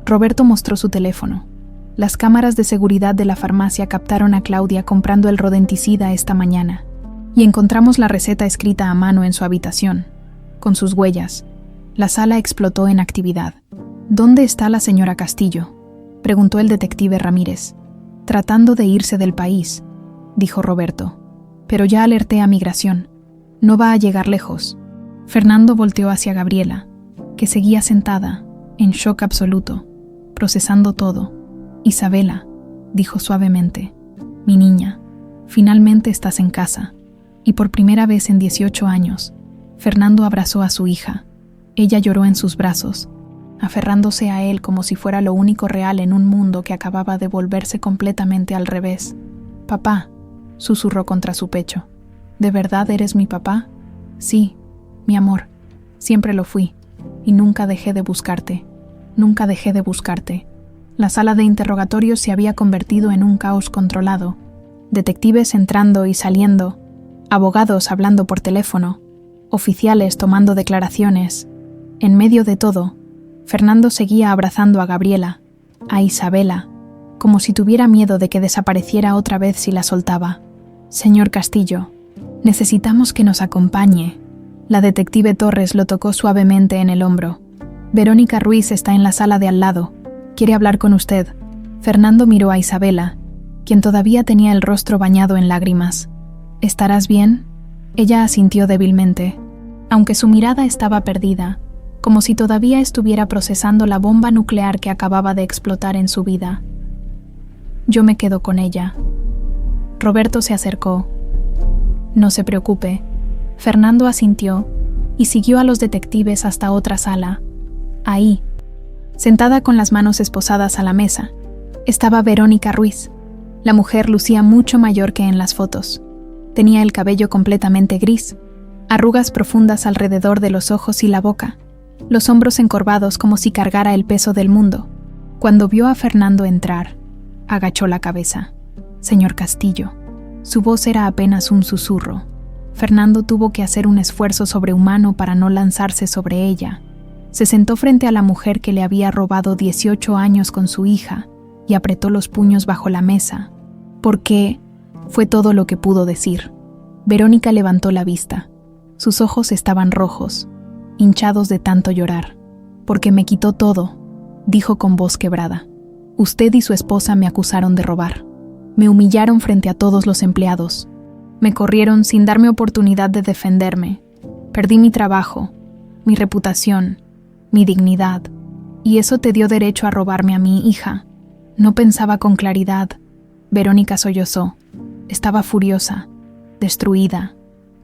Roberto mostró su teléfono. Las cámaras de seguridad de la farmacia captaron a Claudia comprando el rodenticida esta mañana. Y encontramos la receta escrita a mano en su habitación, con sus huellas. La sala explotó en actividad. ¿Dónde está la señora Castillo?, preguntó el detective Ramírez. Tratando de irse del país, dijo Roberto. Pero ya alerté a migración. No va a llegar lejos. Fernando volteó hacia Gabriela, que seguía sentada, en shock absoluto, procesando todo. Isabela, dijo suavemente, mi niña, finalmente estás en casa. Y por primera vez en 18 años, Fernando abrazó a su hija. Ella lloró en sus brazos, aferrándose a él como si fuera lo único real en un mundo que acababa de volverse completamente al revés. Papá, susurró contra su pecho. ¿De verdad eres mi papá? Sí, mi amor, siempre lo fui, y nunca dejé de buscarte. Nunca dejé de buscarte. La sala de interrogatorios se había convertido en un caos controlado. Detectives entrando y saliendo, abogados hablando por teléfono, oficiales tomando declaraciones. En medio de todo, Fernando seguía abrazando a Gabriela, a Isabela, como si tuviera miedo de que desapareciera otra vez si la soltaba. Señor Castillo, necesitamos que nos acompañe. La detective Torres lo tocó suavemente en el hombro. Verónica Ruiz está en la sala de al lado. Quiere hablar con usted. Fernando miró a Isabela, quien todavía tenía el rostro bañado en lágrimas. ¿Estarás bien? Ella asintió débilmente, aunque su mirada estaba perdida, como si todavía estuviera procesando la bomba nuclear que acababa de explotar en su vida. Yo me quedo con ella. Roberto se acercó. No se preocupe. Fernando asintió y siguió a los detectives hasta otra sala. Ahí, sentada con las manos esposadas a la mesa, estaba Verónica Ruiz. La mujer lucía mucho mayor que en las fotos. Tenía el cabello completamente gris, arrugas profundas alrededor de los ojos y la boca, los hombros encorvados como si cargara el peso del mundo. Cuando vio a Fernando entrar, agachó la cabeza. Señor Castillo. Su voz era apenas un susurro. Fernando tuvo que hacer un esfuerzo sobrehumano para no lanzarse sobre ella. Se sentó frente a la mujer que le había robado 18 años con su hija y apretó los puños bajo la mesa. ¿Por qué? Fue todo lo que pudo decir. Verónica levantó la vista. Sus ojos estaban rojos, hinchados de tanto llorar. Porque me quitó todo, dijo con voz quebrada. Usted y su esposa me acusaron de robar. Me humillaron frente a todos los empleados. Me corrieron sin darme oportunidad de defenderme. Perdí mi trabajo, mi reputación, mi dignidad. Y eso te dio derecho a robarme a mi hija. No pensaba con claridad. Verónica sollozó. Estaba furiosa, destruida.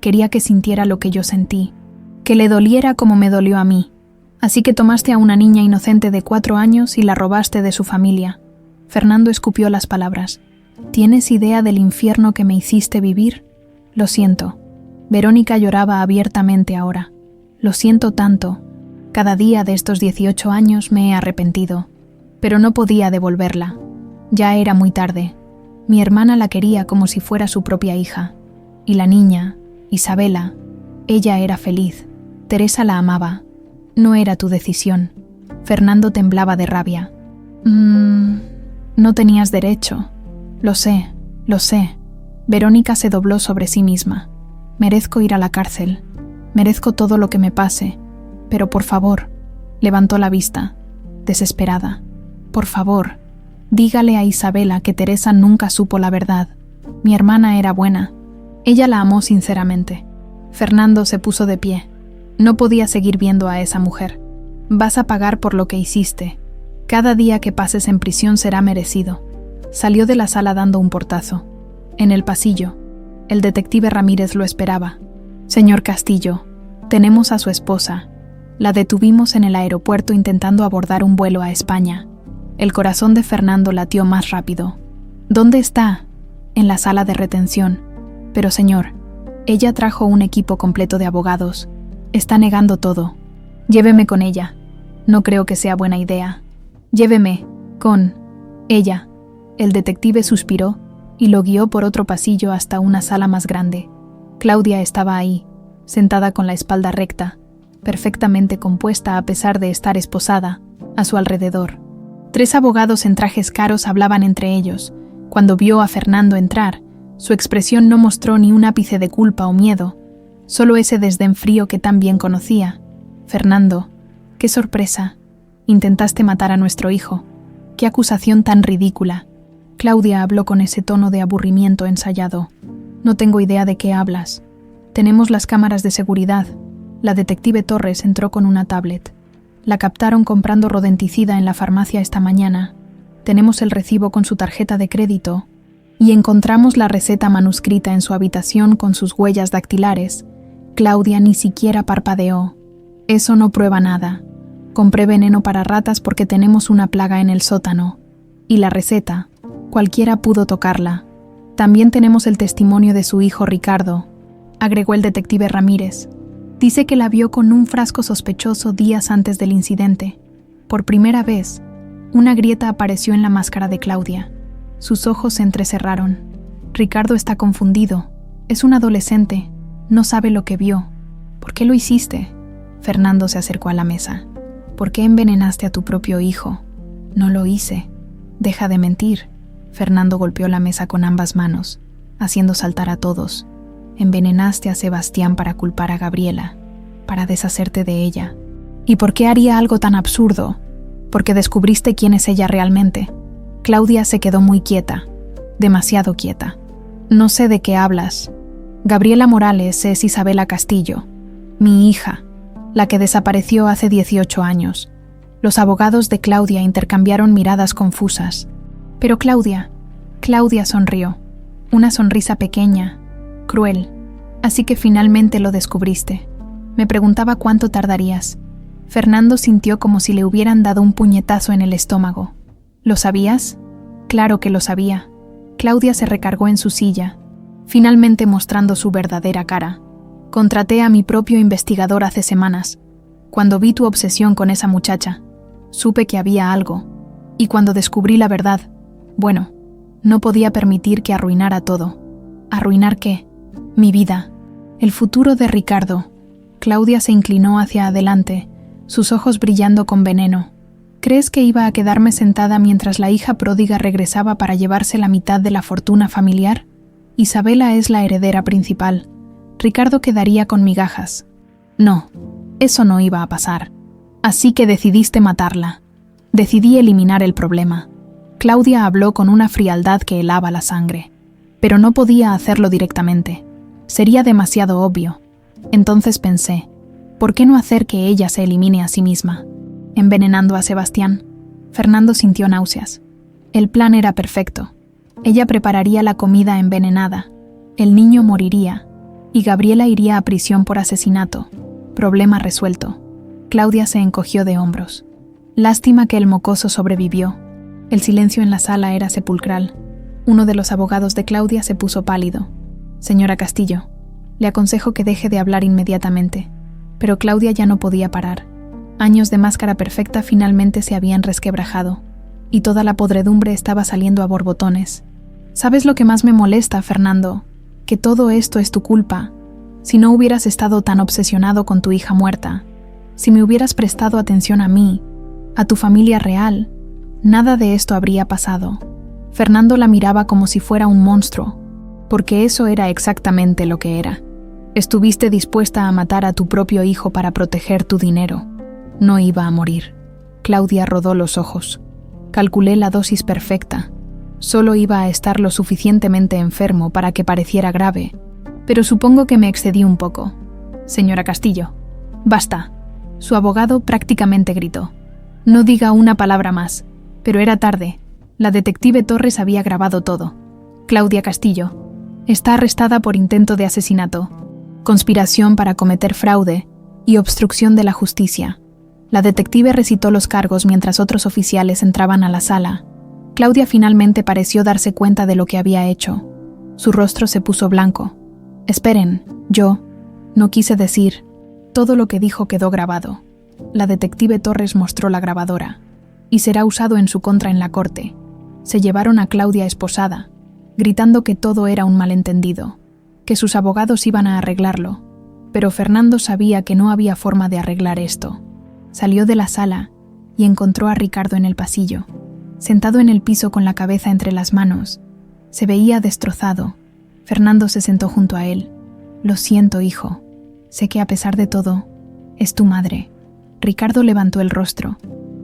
Quería que sintiera lo que yo sentí, que le doliera como me dolió a mí. Así que tomaste a una niña inocente de 4 años y la robaste de su familia. Fernando escupió las palabras. ¿Tienes idea del infierno que me hiciste vivir? Lo siento. Verónica lloraba abiertamente ahora. Lo siento tanto. Cada día de estos 18 años me he arrepentido, pero no podía devolverla. Ya era muy tarde. Mi hermana la quería como si fuera su propia hija. Y la niña, Isabela, ella era feliz. Teresa la amaba. No era tu decisión. Fernando temblaba de rabia. No tenías derecho. Lo sé, lo sé. Verónica se dobló sobre sí misma. Merezco ir a la cárcel. Merezco todo lo que me pase. Pero por favor, levantó la vista, desesperada. Por favor, dígale a Isabela que Teresa nunca supo la verdad. Mi hermana era buena. Ella la amó sinceramente. Fernando se puso de pie. No podía seguir viendo a esa mujer. Vas a pagar por lo que hiciste. Cada día que pases en prisión será merecido. Salió de la sala dando un portazo. En el pasillo, el detective Ramírez lo esperaba. Señor Castillo, tenemos a su esposa. La detuvimos en el aeropuerto intentando abordar un vuelo a España. El corazón de Fernando latió más rápido. ¿Dónde está? En la sala de retención. Pero señor, ella trajo un equipo completo de abogados. Está negando todo. Lléveme con ella. No creo que sea buena idea. Lléveme con ella. El detective suspiró y lo guió por otro pasillo hasta una sala más grande. Claudia estaba ahí, sentada con la espalda recta, perfectamente compuesta a pesar de estar esposada, a su alrededor. 3 abogados en trajes caros hablaban entre ellos. Cuando vio a Fernando entrar, su expresión no mostró ni un ápice de culpa o miedo, solo ese desdén frío que tan bien conocía. Fernando, qué sorpresa. Intentaste matar a nuestro hijo. Qué acusación tan ridícula. Claudia habló con ese tono de aburrimiento ensayado. No tengo idea de qué hablas. Tenemos las cámaras de seguridad. La detective Torres entró con una tablet. La captaron comprando rodenticida en la farmacia esta mañana. Tenemos el recibo con su tarjeta de crédito y encontramos la receta manuscrita en su habitación con sus huellas dactilares. Claudia ni siquiera parpadeó. Eso no prueba nada. Compré veneno para ratas porque tenemos una plaga en el sótano. Y la receta, cualquiera pudo tocarla. También tenemos el testimonio de su hijo Ricardo, agregó el detective Ramírez. Dice que la vio con un frasco sospechoso días antes del incidente. Por primera vez, una grieta apareció en la máscara de Claudia. Sus ojos se entrecerraron. Ricardo está confundido. Es un adolescente. No sabe lo que vio. ¿Por qué lo hiciste? Fernando se acercó a la mesa. ¿Por qué envenenaste a tu propio hijo? No lo hice. Deja de mentir. Fernando golpeó la mesa con ambas manos, haciendo saltar a todos. Envenenaste a Sebastián para culpar a Gabriela, para deshacerte de ella. ¿Y por qué haría algo tan absurdo? Porque descubriste quién es ella realmente. Claudia se quedó muy quieta, demasiado quieta. No sé de qué hablas. Gabriela Morales es Isabela Castillo, mi hija, la que desapareció hace 18 años. Los abogados de Claudia intercambiaron miradas confusas. Pero Claudia sonrió. Una sonrisa pequeña, cruel. Así que finalmente lo descubriste. Me preguntaba cuánto tardarías. Fernando sintió como si le hubieran dado un puñetazo en el estómago. ¿Lo sabías? Claro que lo sabía. Claudia se recargó en su silla, finalmente mostrando su verdadera cara. Contraté a mi propio investigador hace semanas. Cuando vi tu obsesión con esa muchacha, supe que había algo. Y cuando descubrí la verdad, bueno, no podía permitir que arruinara todo. ¿Arruinar qué? Mi vida. El futuro de Ricardo. Claudia se inclinó hacia adelante, sus ojos brillando con veneno. ¿Crees que iba a quedarme sentada mientras la hija pródiga regresaba para llevarse la mitad de la fortuna familiar? Isabela es la heredera principal. Ricardo quedaría con migajas. No, eso no iba a pasar. Así que decidiste matarla. Decidí eliminar el problema. Claudia habló con una frialdad que helaba la sangre, pero no podía hacerlo directamente. Sería demasiado obvio. Entonces pensé, ¿por qué no hacer que ella se elimine a sí misma? Envenenando a Sebastián. Fernando sintió náuseas. El plan era perfecto. Ella prepararía la comida envenenada. El niño moriría, y Gabriela iría a prisión por asesinato. Problema resuelto. Claudia se encogió de hombros. Lástima que el mocoso sobrevivió. El silencio en la sala era sepulcral. Uno de los abogados de Claudia se puso pálido. Señora Castillo, le aconsejo que deje de hablar inmediatamente. Pero Claudia ya no podía parar. Años de máscara perfecta finalmente se habían resquebrajado, y toda la podredumbre estaba saliendo a borbotones. ¿Sabes lo que más me molesta, Fernando? Que todo esto es tu culpa. Si no hubieras estado tan obsesionado con tu hija muerta, si me hubieras prestado atención a mí, a tu familia real, nada de esto habría pasado. Fernando la miraba como si fuera un monstruo, porque eso era exactamente lo que era. Estuviste dispuesta a matar a tu propio hijo para proteger tu dinero. No iba a morir. Claudia rodó los ojos. Calculé la dosis perfecta. Solo iba a estar lo suficientemente enfermo para que pareciera grave, pero supongo que me excedí un poco. Señora Castillo, basta. Su abogado prácticamente gritó. No diga una palabra más. Pero era tarde. La detective Torres había grabado todo. Claudia Castillo está arrestada por intento de asesinato, conspiración para cometer fraude y obstrucción de la justicia. La detective recitó los cargos mientras otros oficiales entraban a la sala. Claudia finalmente pareció darse cuenta de lo que había hecho. Su rostro se puso blanco. Esperen, yo no quise decir. Todo lo que dijo quedó grabado. La detective Torres mostró la grabadora. Y será usado en su contra en la corte. Se llevaron a Claudia esposada, gritando que todo era un malentendido, que sus abogados iban a arreglarlo. Pero Fernando sabía que no había forma de arreglar esto. Salió de la sala y encontró a Ricardo en el pasillo, sentado en el piso con la cabeza entre las manos. Se veía destrozado. Fernando se sentó junto a él. Lo siento, hijo. Sé que a pesar de todo, es tu madre. Ricardo levantó el rostro.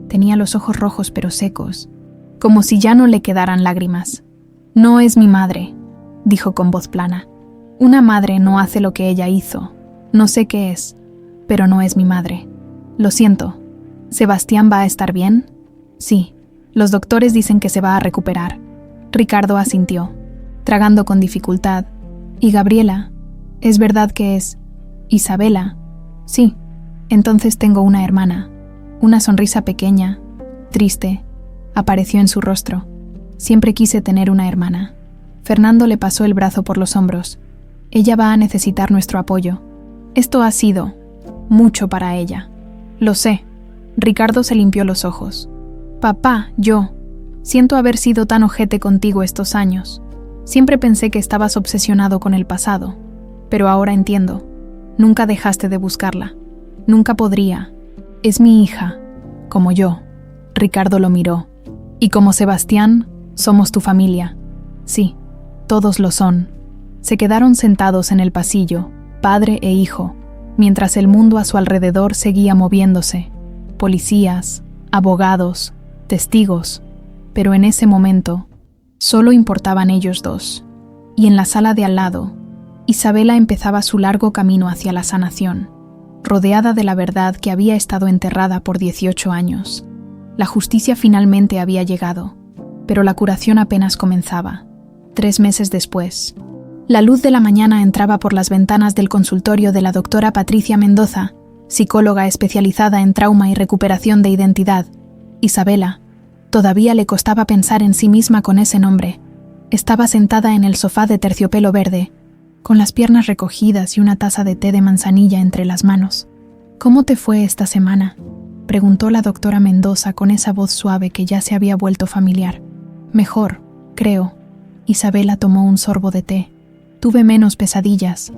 Tenía los ojos rojos pero secos, como si ya no le quedaran lágrimas. No es mi madre, dijo con voz plana. Una madre no hace lo que ella hizo. No sé qué es, pero no es mi madre. Lo siento. ¿Sebastián va a estar bien? Sí. Los doctores dicen que se va a recuperar. Ricardo asintió, tragando con dificultad. ¿Y Gabriela? ¿Es verdad que es Isabela? Sí. Entonces tengo una hermana. Una sonrisa pequeña, triste, apareció en su rostro. Siempre quise tener una hermana. Fernando le pasó el brazo por los hombros. Ella va a necesitar nuestro apoyo. Esto ha sido mucho para ella. Lo sé. Ricardo se limpió los ojos. Papá, yo siento haber sido tan ojete contigo estos años. Siempre pensé que estabas obsesionado con el pasado, pero ahora entiendo. Nunca dejaste de buscarla. Nunca podría. Es mi hija, como yo. Ricardo lo miró. Y como Sebastián, somos tu familia. Sí, todos lo son. Se quedaron sentados en el pasillo, padre e hijo, mientras el mundo a su alrededor seguía moviéndose. Policías, abogados, testigos. Pero en ese momento, solo importaban ellos dos. Y en la sala de al lado, Isabela empezaba su largo camino hacia la sanación, rodeada de la verdad que había estado enterrada por 18 años. La justicia finalmente había llegado, pero la curación apenas comenzaba. 3 meses después, la luz de la mañana entraba por las ventanas del consultorio de la doctora Patricia Mendoza, psicóloga especializada en trauma y recuperación de identidad. Isabela, todavía le costaba pensar en sí misma con ese nombre. Estaba sentada en el sofá de terciopelo verde, con las piernas recogidas y una taza de té de manzanilla entre las manos. ¿Cómo te fue esta semana?, preguntó la doctora Mendoza con esa voz suave que ya se había vuelto familiar. Mejor, creo. Isabela tomó un sorbo de té. Tuve menos pesadillas.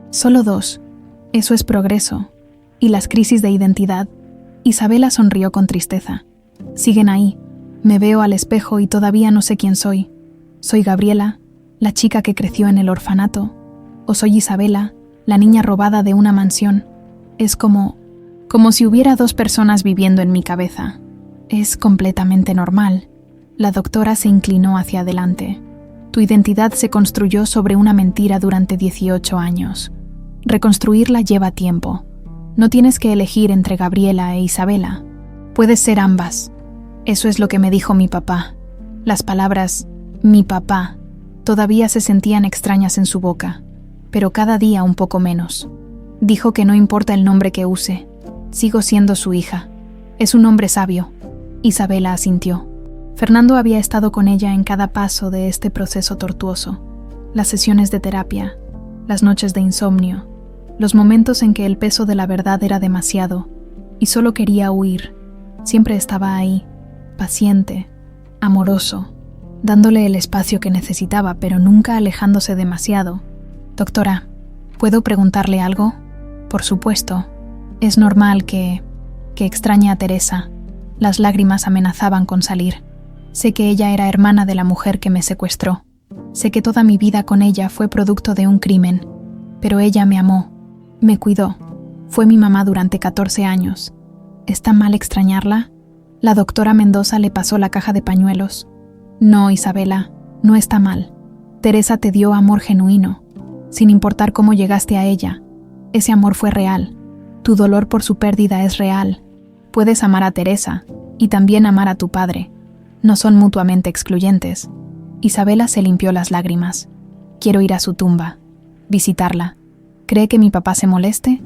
Solo 2. Eso es progreso. ¿Y las crisis de identidad? Isabela sonrió con tristeza. Siguen ahí. Me veo al espejo y todavía no sé quién soy. ¿Soy Gabriela, la chica que creció en el orfanato? ¿O soy Isabela, la niña robada de una mansión? Es como si hubiera 2 personas viviendo en mi cabeza. Es completamente normal. La doctora se inclinó hacia adelante. Tu identidad se construyó sobre una mentira durante 18 años. Reconstruirla lleva tiempo. No tienes que elegir entre Gabriela e Isabela. Puedes ser ambas. Eso es lo que me dijo mi papá. Las palabras «mi papá» todavía se sentían extrañas en su boca, pero cada día un poco menos. Dijo que no importa el nombre que use. Sigo siendo su hija. Es un hombre sabio. Isabela asintió. Fernando había estado con ella en cada paso de este proceso tortuoso, las sesiones de terapia, las noches de insomnio, los momentos en que el peso de la verdad era demasiado y solo quería huir. Siempre estaba ahí, paciente, amoroso, dándole el espacio que necesitaba, pero nunca alejándose demasiado. «Doctora, ¿puedo preguntarle algo?» «Por supuesto. Es normal que extrañe a Teresa». Las lágrimas amenazaban con salir. «Sé que ella era hermana de la mujer que me secuestró. Sé que toda mi vida con ella fue producto de un crimen. Pero ella me amó, me cuidó. Fue mi mamá durante 14 años. ¿Está mal extrañarla?» La doctora Mendoza le pasó la caja de pañuelos. «No, Isabela, no está mal. Teresa te dio amor genuino, sin importar cómo llegaste a ella. Ese amor fue real. Tu dolor por su pérdida es real. Puedes amar a Teresa y también amar a tu padre. No son mutuamente excluyentes». Isabela se limpió las lágrimas. «Quiero ir a su tumba, visitarla. ¿Cree que mi papá se moleste?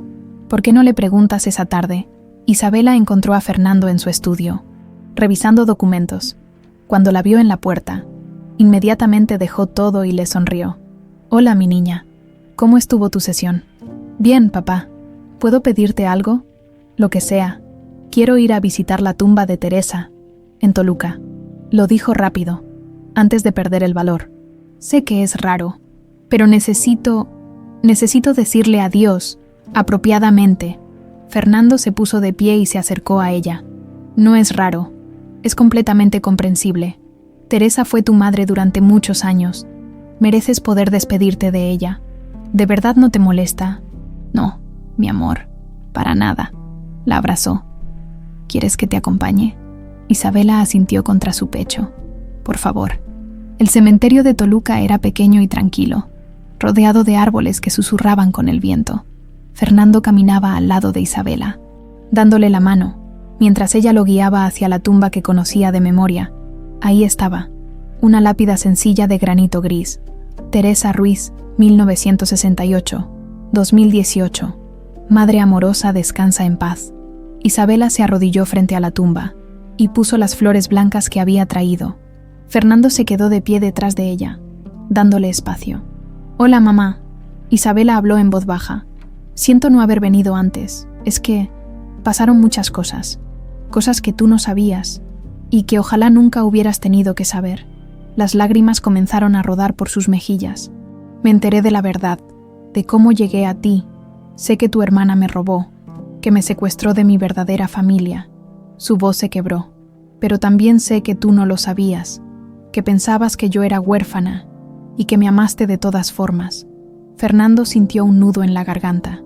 ¿Por qué no le preguntas esa tarde?» Isabela encontró a Fernando en su estudio, revisando documentos. Cuando la vio en la puerta, inmediatamente dejó todo y le sonrió. «Hola, mi niña. ¿Cómo estuvo tu sesión?» «Bien, papá. ¿Puedo pedirte algo?» «Lo que sea. Quiero ir a visitar la tumba de Teresa, en Toluca». Lo dijo rápido, antes de perder el valor. «Sé que es raro, pero necesito decirle adiós, apropiadamente». Fernando se puso de pie y se acercó a ella. «No es raro. Es completamente comprensible. Teresa fue tu madre durante muchos años. Mereces poder despedirte de ella. ¿De verdad no te molesta?» «No, mi amor, para nada». La abrazó. «¿Quieres que te acompañe?» Isabela asintió contra su pecho. «Por favor». El cementerio de Toluca era pequeño y tranquilo, rodeado de árboles que susurraban con el viento. Fernando caminaba al lado de Isabela, dándole la mano, mientras ella lo guiaba hacia la tumba que conocía de memoria. Ahí estaba, una lápida sencilla de granito gris. Teresa Ruiz, 1968-2018. Madre amorosa, descansa en paz. Isabela se arrodilló frente a la tumba y puso las flores blancas que había traído. Fernando se quedó de pie detrás de ella, dándole espacio. «Hola, mamá». Isabela habló en voz baja. «Siento no haber venido antes. Es que pasaron muchas cosas. Cosas que tú no sabías y que ojalá nunca hubieras tenido que saber». Las lágrimas comenzaron a rodar por sus mejillas. «Me enteré de la verdad, de cómo llegué a ti. Sé que tu hermana me robó, que me secuestró de mi verdadera familia». Su voz se quebró. «Pero también sé que tú no lo sabías, que pensabas que yo era huérfana y que me amaste de todas formas». Fernando sintió un nudo en la garganta.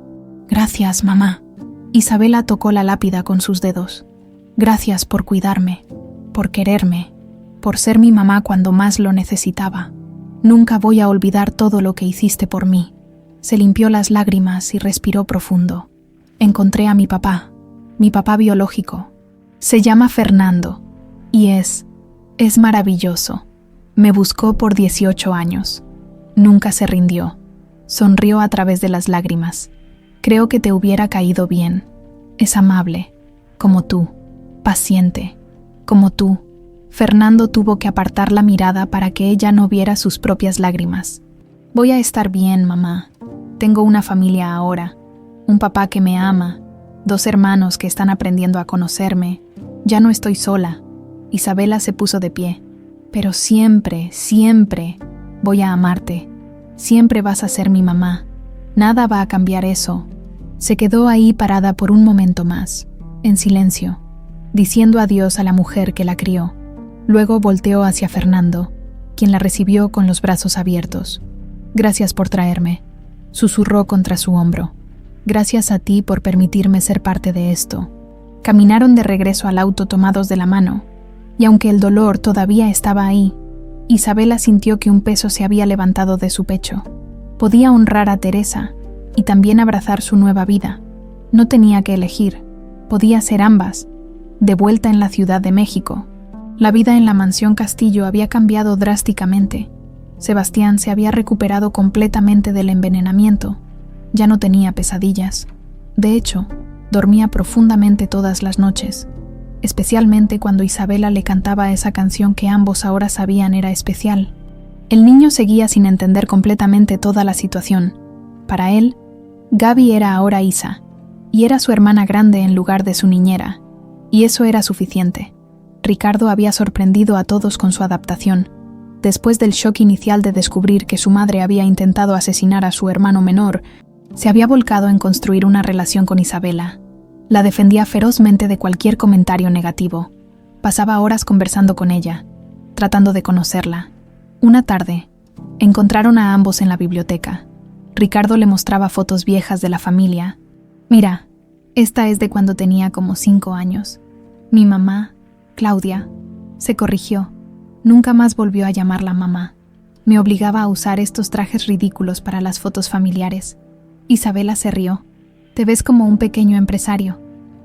«Gracias, mamá». Isabela tocó la lápida con sus dedos. «Gracias por cuidarme, por quererme, por ser mi mamá cuando más lo necesitaba. Nunca voy a olvidar todo lo que hiciste por mí». Se limpió las lágrimas y respiró profundo. «Encontré a mi papá biológico. Se llama Fernando y es maravilloso. Me buscó por 18 años. Nunca se rindió». Sonrió a través de las lágrimas. «Creo que te hubiera caído bien. Es amable, como tú, paciente, como tú». Fernando tuvo que apartar la mirada para que ella no viera sus propias lágrimas. «Voy a estar bien, mamá. Tengo una familia ahora, un papá que me ama, 2 hermanos que están aprendiendo a conocerme. Ya no estoy sola». Isabela se puso de pie. «Pero siempre, siempre voy a amarte. Siempre vas a ser mi mamá. Nada va a cambiar eso». Se quedó ahí parada por un momento más, en silencio, diciendo adiós a la mujer que la crió. Luego volteó hacia Fernando, quien la recibió con los brazos abiertos. «Gracias por traerme», susurró contra su hombro. «Gracias a ti por permitirme ser parte de esto». Caminaron de regreso al auto tomados de la mano, y aunque el dolor todavía estaba ahí, Isabela sintió que un peso se había levantado de su pecho. Podía honrar a Teresa y también abrazar su nueva vida. No tenía que elegir, podía ser ambas. De vuelta en la Ciudad de México, la vida en la mansión Castillo había cambiado drásticamente. Sebastián se había recuperado completamente del envenenamiento. Ya no tenía pesadillas. De hecho, dormía profundamente todas las noches. especialmente cuando Isabela le cantaba esa canción que ambos ahora sabían era especial. El niño seguía sin entender completamente toda la situación. Para él, Gaby era ahora Isa, y era su hermana grande en lugar de su niñera, y eso era suficiente. Ricardo había sorprendido a todos con su adaptación. Después del shock inicial de descubrir que su madre había intentado asesinar a su hermano menor, se había volcado en construir una relación con Isabela. La defendía ferozmente de cualquier comentario negativo. Pasaba horas conversando con ella, tratando de conocerla. Una tarde, encontraron a ambos en la biblioteca. Ricardo le mostraba fotos viejas de la familia. «Mira, esta es de cuando tenía como 5 años. Mi mamá, Claudia, se corrigió. Nunca más volvió a llamarla mamá. Me obligaba a usar estos trajes ridículos para las fotos familiares». Isabela se rió. «Te ves como un pequeño empresario».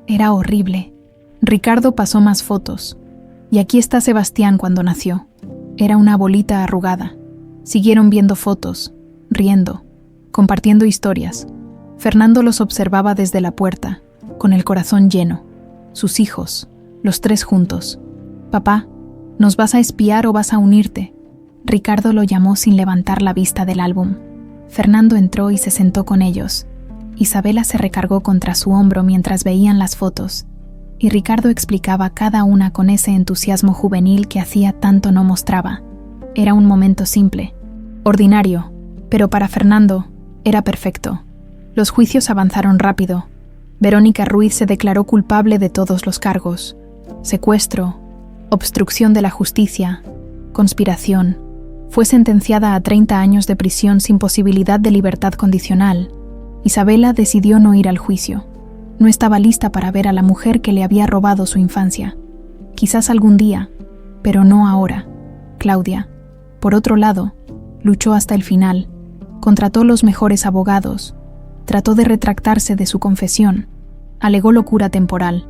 Era horrible. Ricardo pasó más fotos. Y aquí está Sebastián cuando nació. Era una bolita arrugada. Siguieron viendo fotos, riendo, compartiendo historias. Fernando los observaba desde la puerta, con el corazón lleno. Sus hijos, los 3 juntos. «Papá, ¿nos vas a espiar o vas a unirte?». Ricardo lo llamó sin levantar la vista del álbum. Fernando entró y se sentó con ellos. Isabela se recargó contra su hombro mientras veían las fotos, y Ricardo explicaba cada una con ese entusiasmo juvenil que hacía tanto no mostraba. Era un momento simple, ordinario, pero para Fernando era perfecto. Los juicios avanzaron rápido. Verónica Ruiz se declaró culpable de todos los cargos: secuestro, obstrucción de la justicia, conspiración. Fue sentenciada a 30 años de prisión sin posibilidad de libertad condicional. Isabela decidió no ir al juicio. No estaba lista para ver a la mujer que le había robado su infancia. Quizás algún día, pero no ahora. Claudia, por otro lado, luchó hasta el final. Contrató los mejores abogados. Trató de retractarse de su confesión. Alegó locura temporal,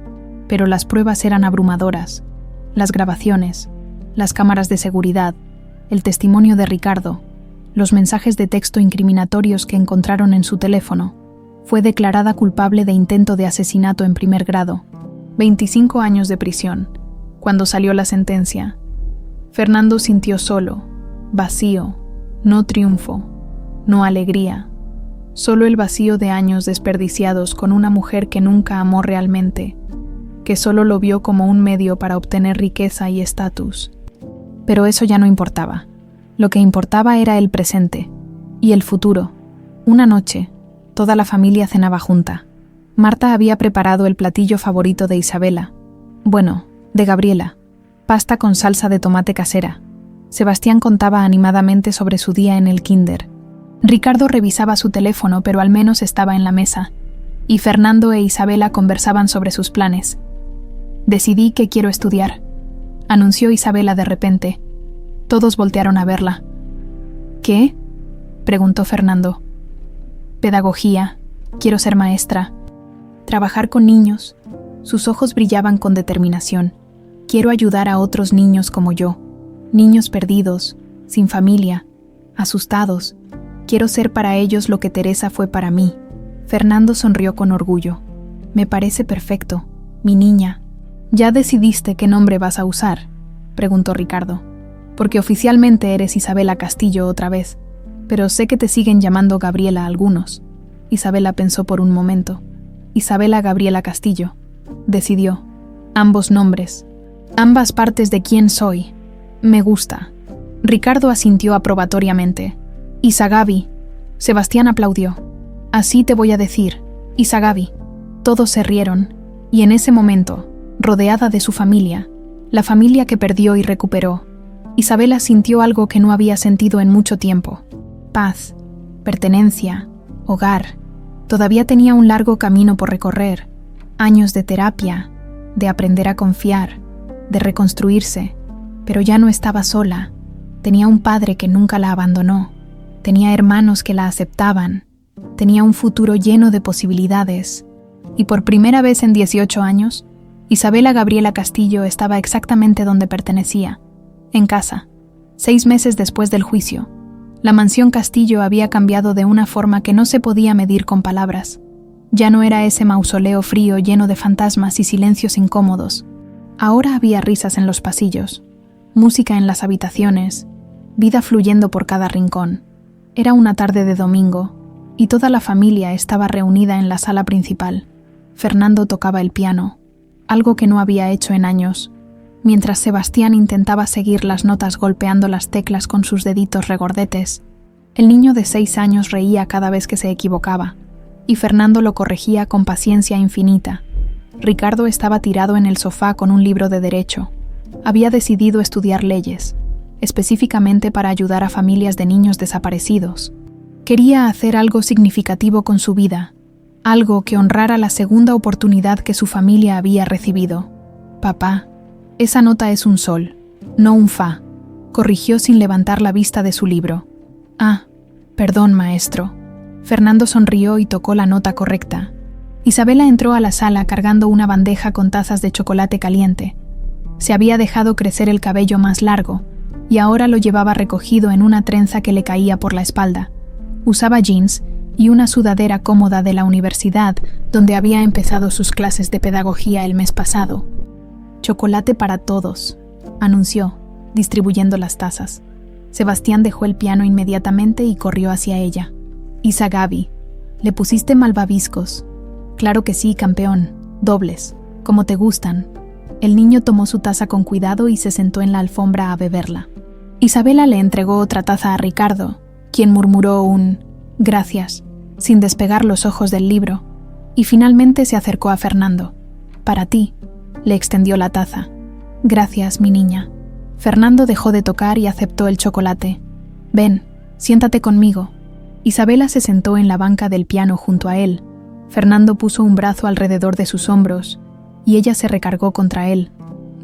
pero las pruebas eran abrumadoras. Las grabaciones, las cámaras de seguridad, el testimonio de Ricardo, los mensajes de texto incriminatorios que encontraron en su teléfono. Fue declarada culpable de intento de asesinato en primer grado. 25 años de prisión. Cuando salió la sentencia, Fernando sintió solo, vacío, no triunfo, no alegría. Solo el vacío de años desperdiciados con una mujer que nunca amó realmente, que solo lo vio como un medio para obtener riqueza y estatus. Pero eso ya no importaba. Lo que importaba era el presente y el futuro. Una noche, toda la familia cenaba junta. Marta había preparado el platillo favorito de Isabela. Bueno, de Gabriela. Pasta con salsa de tomate casera. Sebastián contaba animadamente sobre su día en el kinder. Ricardo revisaba su teléfono, pero al menos estaba en la mesa. Y Fernando e Isabela conversaban sobre sus planes. «Decidí que quiero estudiar», anunció Isabela de repente. Todos voltearon a verla. «¿Qué?», preguntó Fernando. «Pedagogía. Quiero ser maestra. Trabajar con niños». Sus ojos brillaban con determinación. «Quiero ayudar a otros niños como yo. Niños perdidos, sin familia, asustados. Quiero ser para ellos lo que Teresa fue para mí». Fernando sonrió con orgullo. «Me parece perfecto, mi niña». «¿Ya decidiste qué nombre vas a usar?», preguntó Ricardo. «Porque oficialmente eres Isabela Castillo otra vez, pero sé que te siguen llamando Gabriela algunos». Isabela pensó por un momento. «Isabela Gabriela Castillo», decidió. «Ambos nombres. Ambas partes de quién soy. Me gusta». Ricardo asintió aprobatoriamente. «Isagabi». Sebastián aplaudió. «Así te voy a decir, Isagabi». Todos se rieron, y en ese momento, rodeada de su familia, la familia que perdió y recuperó, Isabela sintió algo que no había sentido en mucho tiempo: paz, pertenencia, hogar. Todavía tenía un largo camino por recorrer, años de terapia, de aprender a confiar, de reconstruirse, pero ya no estaba sola. Tenía un padre que nunca la abandonó, tenía hermanos que la aceptaban, tenía un futuro lleno de posibilidades, y por primera vez en 18 años, Isabela Gabriela Castillo estaba exactamente donde pertenecía, en casa. 6 meses después del juicio, la mansión Castillo había cambiado de una forma que no se podía medir con palabras. Ya no era ese mausoleo frío lleno de fantasmas y silencios incómodos. Ahora había risas en los pasillos, música en las habitaciones, vida fluyendo por cada rincón. Era una tarde de domingo, y toda la familia estaba reunida en la sala principal. Fernando tocaba el piano, algo que no había hecho en años, mientras Sebastián intentaba seguir las notas golpeando las teclas con sus deditos regordetes. El niño de 6 años reía cada vez que se equivocaba, y Fernando lo corregía con paciencia infinita. Ricardo estaba tirado en el sofá con un libro de derecho. Había decidido estudiar leyes, específicamente para ayudar a familias de niños desaparecidos. Quería hacer algo significativo con su vida, algo que honrara la segunda oportunidad que su familia había recibido. «Papá, esa nota es un sol, no un fa», corrigió sin levantar la vista de su libro. «Ah, perdón, maestro». Fernando sonrió y tocó la nota correcta. Isabela entró a la sala cargando una bandeja con tazas de chocolate caliente. Se había dejado crecer el cabello más largo, y ahora lo llevaba recogido en una trenza que le caía por la espalda. Usaba jeans y una sudadera cómoda de la universidad, donde había empezado sus clases de pedagogía el mes pasado. «Chocolate para todos», anunció, distribuyendo las tazas. Sebastián dejó el piano inmediatamente y corrió hacia ella. «Isa Gaby, ¿le pusiste malvaviscos?» «Claro que sí, campeón. Dobles, como te gustan». El niño tomó su taza con cuidado y se sentó en la alfombra a beberla. Isabela le entregó otra taza a Ricardo, quien murmuró un «gracias», sin despegar los ojos del libro, y finalmente se acercó a Fernando. «Para ti», le extendió la taza. «Gracias, mi niña». Fernando dejó de tocar y aceptó el chocolate. «Ven, siéntate conmigo». Isabela se sentó en la banca del piano junto a él. Fernando puso un brazo alrededor de sus hombros, y ella se recargó contra él,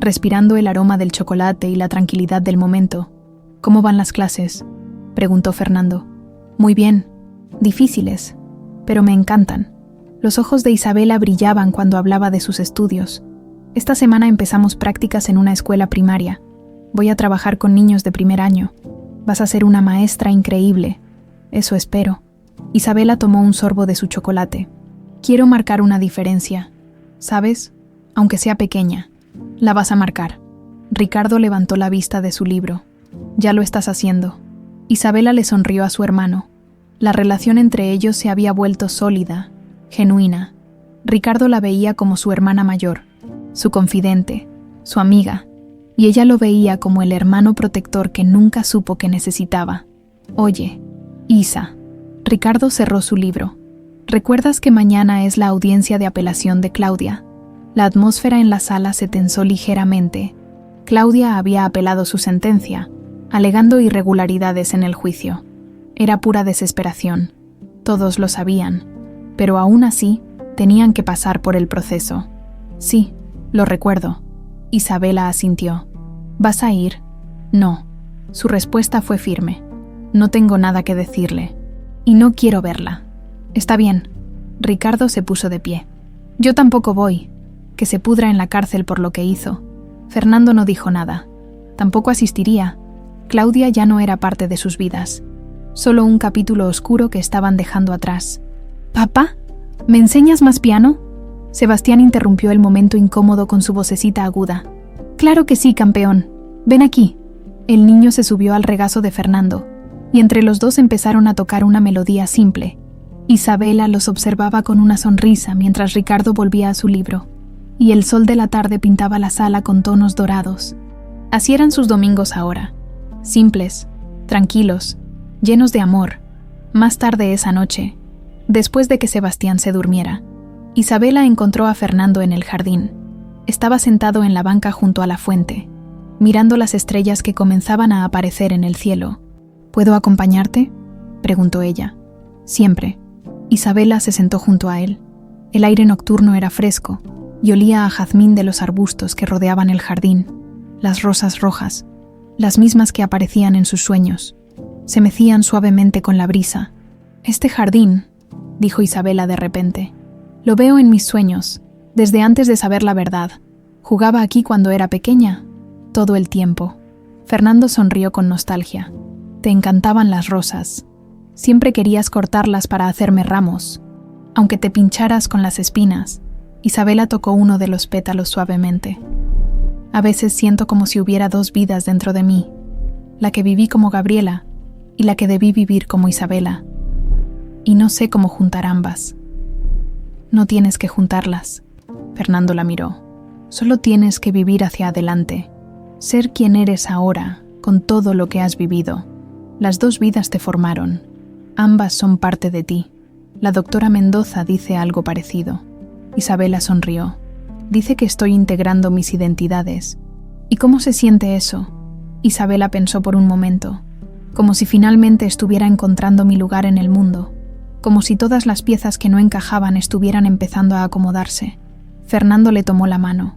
respirando el aroma del chocolate y la tranquilidad del momento. «¿Cómo van las clases?», preguntó Fernando. «Muy bien. Difíciles, pero me encantan». Los ojos de Isabela brillaban cuando hablaba de sus estudios. «Esta semana empezamos prácticas en una escuela primaria. Voy a trabajar con niños de primer año. Vas a ser una maestra increíble. Eso espero». Isabela tomó un sorbo de su chocolate. «Quiero marcar una diferencia. ¿Sabes? Aunque sea pequeña. La vas a marcar». Ricardo levantó la vista de su libro. «Ya lo estás haciendo». Isabela le sonrió a su hermano. La relación entre ellos se había vuelto sólida, genuina. Ricardo la veía como su hermana mayor, su confidente, su amiga, y ella lo veía como el hermano protector que nunca supo que necesitaba. «Oye, Isa». Ricardo cerró su libro. «¿Recuerdas que mañana es la audiencia de apelación de Claudia?» La atmósfera en la sala se tensó ligeramente. Claudia había apelado su sentencia, alegando irregularidades en el juicio. Era pura desesperación. Todos lo sabían, pero aún así tenían que pasar por el proceso. «Sí, lo recuerdo». Isabela asintió. «¿Vas a ir?» «No». Su respuesta fue firme. «No tengo nada que decirle. Y no quiero verla». «Está bien». Ricardo se puso de pie. «Yo tampoco voy. Que se pudra en la cárcel por lo que hizo». Fernando no dijo nada. Tampoco asistiría. Claudia ya no era parte de sus vidas. Solo un capítulo oscuro que estaban dejando atrás. «¿Papá? ¿Me enseñas más piano?» Sebastián interrumpió el momento incómodo con su vocecita aguda. «Claro que sí, campeón. Ven aquí». El niño se subió al regazo de Fernando, y entre los dos empezaron a tocar una melodía simple. Isabela los observaba con una sonrisa mientras Ricardo volvía a su libro, y el sol de la tarde pintaba la sala con tonos dorados. Así eran sus domingos ahora, simples, tranquilos, llenos de amor. Más tarde esa noche, después de que Sebastián se durmiera, Isabela encontró a Fernando en el jardín. Estaba sentado en la banca junto a la fuente, mirando las estrellas que comenzaban a aparecer en el cielo. «¿Puedo acompañarte?», preguntó ella. «Siempre». Isabela se sentó junto a él. El aire nocturno era fresco y olía a jazmín de los arbustos que rodeaban el jardín. Las rosas rojas, las mismas que aparecían en sus sueños, se mecían suavemente con la brisa. «Este jardín», dijo Isabela de repente, «lo veo en mis sueños, desde antes de saber la verdad. Jugaba aquí cuando era pequeña, todo el tiempo». Fernando sonrió con nostalgia. «Te encantaban las rosas. Siempre querías cortarlas para hacerme ramos, aunque te pincharas con las espinas». Isabela tocó uno de los pétalos suavemente. A veces siento como si hubiera dos vidas dentro de mí, la que viví como Gabriela y la que debí vivir como Isabela. Y no sé cómo juntar ambas. No tienes que juntarlas, Fernando la miró. Solo tienes que vivir hacia adelante, ser quien eres ahora, con todo lo que has vivido. Las dos vidas te formaron, ambas son parte de ti. La doctora Mendoza dice algo parecido. Isabela sonrió. Dice que estoy integrando mis identidades. ¿Y cómo se siente eso? Isabela pensó por un momento, como si finalmente estuviera encontrando mi lugar en el mundo, como si todas las piezas que no encajaban estuvieran empezando a acomodarse. Fernando le tomó la mano.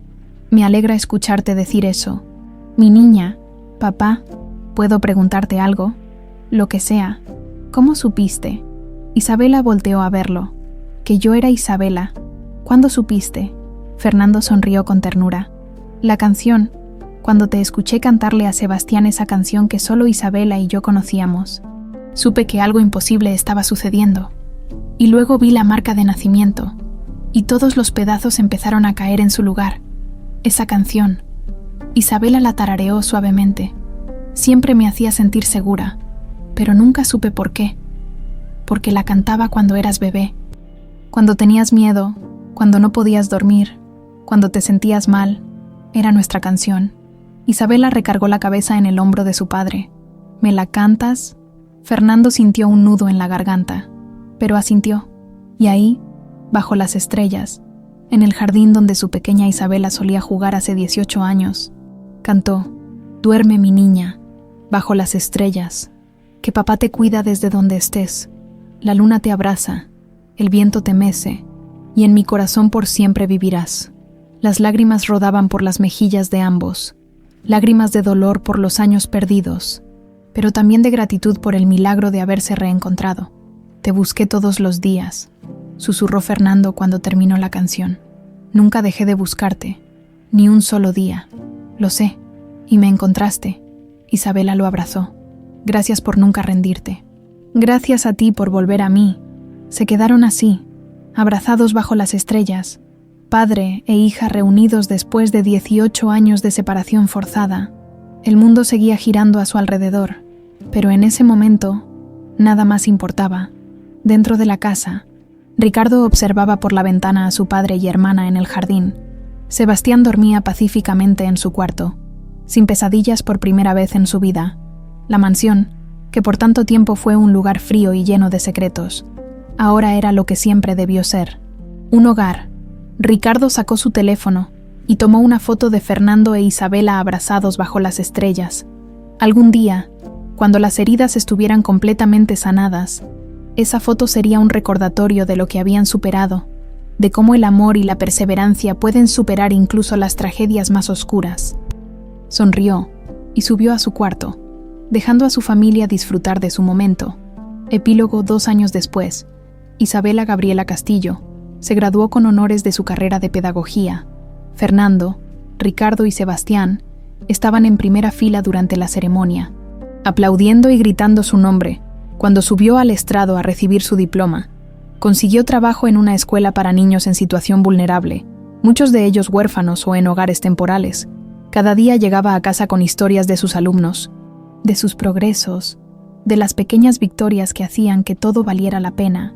Me alegra escucharte decir eso. Mi niña, papá, ¿puedo preguntarte algo? Lo que sea. ¿Cómo supiste? Isabela volteó a verlo. ¿Que yo era Isabela? ¿Cuándo supiste? Fernando sonrió con ternura. La canción, cuando te escuché cantarle a Sebastián esa canción que solo Isabela y yo conocíamos. Supe que algo imposible estaba sucediendo. Y luego vi la marca de nacimiento, y todos los pedazos empezaron a caer en su lugar. Esa canción. Isabela la tarareó suavemente. Siempre me hacía sentir segura, pero nunca supe por qué. Porque la cantaba cuando eras bebé, cuando tenías miedo, cuando no podías dormir, cuando te sentías mal. Era nuestra canción. Isabela recargó la cabeza en el hombro de su padre. ¿Me la cantas? Fernando sintió un nudo en la garganta, pero asintió. Y ahí, bajo las estrellas, en el jardín donde su pequeña Isabela solía jugar hace 18 años, cantó: Duerme, mi niña, bajo las estrellas, que papá te cuida desde donde estés. La luna te abraza, el viento te mece, y en mi corazón por siempre vivirás. Las lágrimas rodaban por las mejillas de ambos, lágrimas de dolor por los años perdidos, pero también de gratitud por el milagro de haberse reencontrado. Te busqué todos los días, susurró Fernando cuando terminó la canción. Nunca dejé de buscarte, ni un solo día. Lo sé, y me encontraste. Isabela lo abrazó. Gracias por nunca rendirte. Gracias a ti por volver a mí. Se quedaron así, abrazados bajo las estrellas, padre e hija reunidos después de 18 años de separación forzada. El mundo seguía girando a su alrededor, pero en ese momento, nada más importaba. Dentro de la casa, Ricardo observaba por la ventana a su padre y hermana en el jardín. Sebastián dormía pacíficamente en su cuarto, sin pesadillas por primera vez en su vida. La mansión, que por tanto tiempo fue un lugar frío y lleno de secretos, ahora era lo que siempre debió ser: un hogar. Ricardo sacó su teléfono y tomó una foto de Fernando e Isabela abrazados bajo las estrellas. Algún día, cuando las heridas estuvieran completamente sanadas, esa foto sería un recordatorio de lo que habían superado, de cómo el amor y la perseverancia pueden superar incluso las tragedias más oscuras. Sonrió y subió a su cuarto, dejando a su familia disfrutar de su momento. Epílogo: 2 años después, Isabela Gabriela Castillo se graduó con honores de su carrera de pedagogía. Fernando, Ricardo y Sebastián estaban en primera fila durante la ceremonia, aplaudiendo y gritando su nombre. Cuando subió al estrado a recibir su diploma, consiguió trabajo en una escuela para niños en situación vulnerable, muchos de ellos huérfanos o en hogares temporales. Cada día llegaba a casa con historias de sus alumnos, de sus progresos, de las pequeñas victorias que hacían que todo valiera la pena.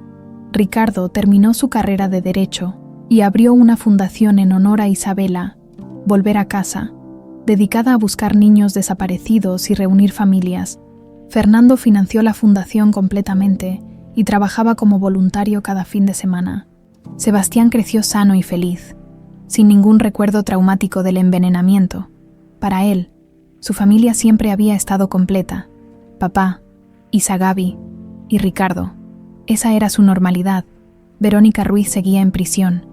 Ricardo terminó su carrera de Derecho y abrió una fundación en honor a Isabela, Volver a Casa, dedicada a buscar niños desaparecidos y reunir familias. Fernando financió la fundación completamente y trabajaba como voluntario cada fin de semana. Sebastián creció sano y feliz, sin ningún recuerdo traumático del envenenamiento. Para él, su familia siempre había estado completa: papá, Isa, Gaby y Ricardo. Esa era su normalidad. Verónica Ruiz seguía en prisión.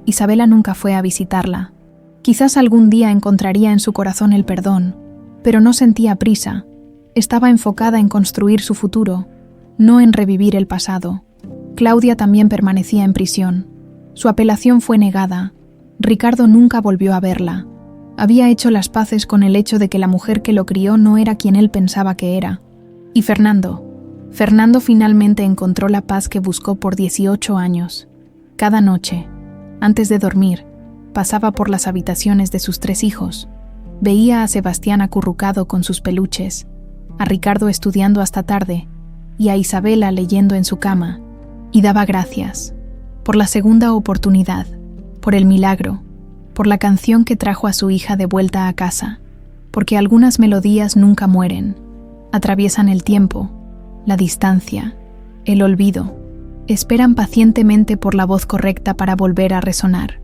Isabela nunca fue a visitarla. Quizás algún día encontraría en su corazón el perdón, pero no sentía prisa. Estaba enfocada en construir su futuro, no en revivir el pasado. Claudia también permanecía en prisión. Su apelación fue negada. Ricardo nunca volvió a verla. Había hecho las paces con el hecho de que la mujer que lo crió no era quien él pensaba que era. Y Fernando finalmente encontró la paz que buscó por 18 años. Cada noche, antes de dormir, pasaba por las habitaciones de sus 3 hijos, Veía a Sebastián acurrucado con sus peluches, a Ricardo estudiando hasta tarde y a Isabela leyendo en su cama, y daba gracias por la segunda oportunidad, por el milagro, por la canción que trajo a su hija de vuelta a casa, porque algunas melodías nunca mueren, atraviesan el tiempo, la distancia, el olvido, esperan pacientemente por la voz correcta para volver a resonar.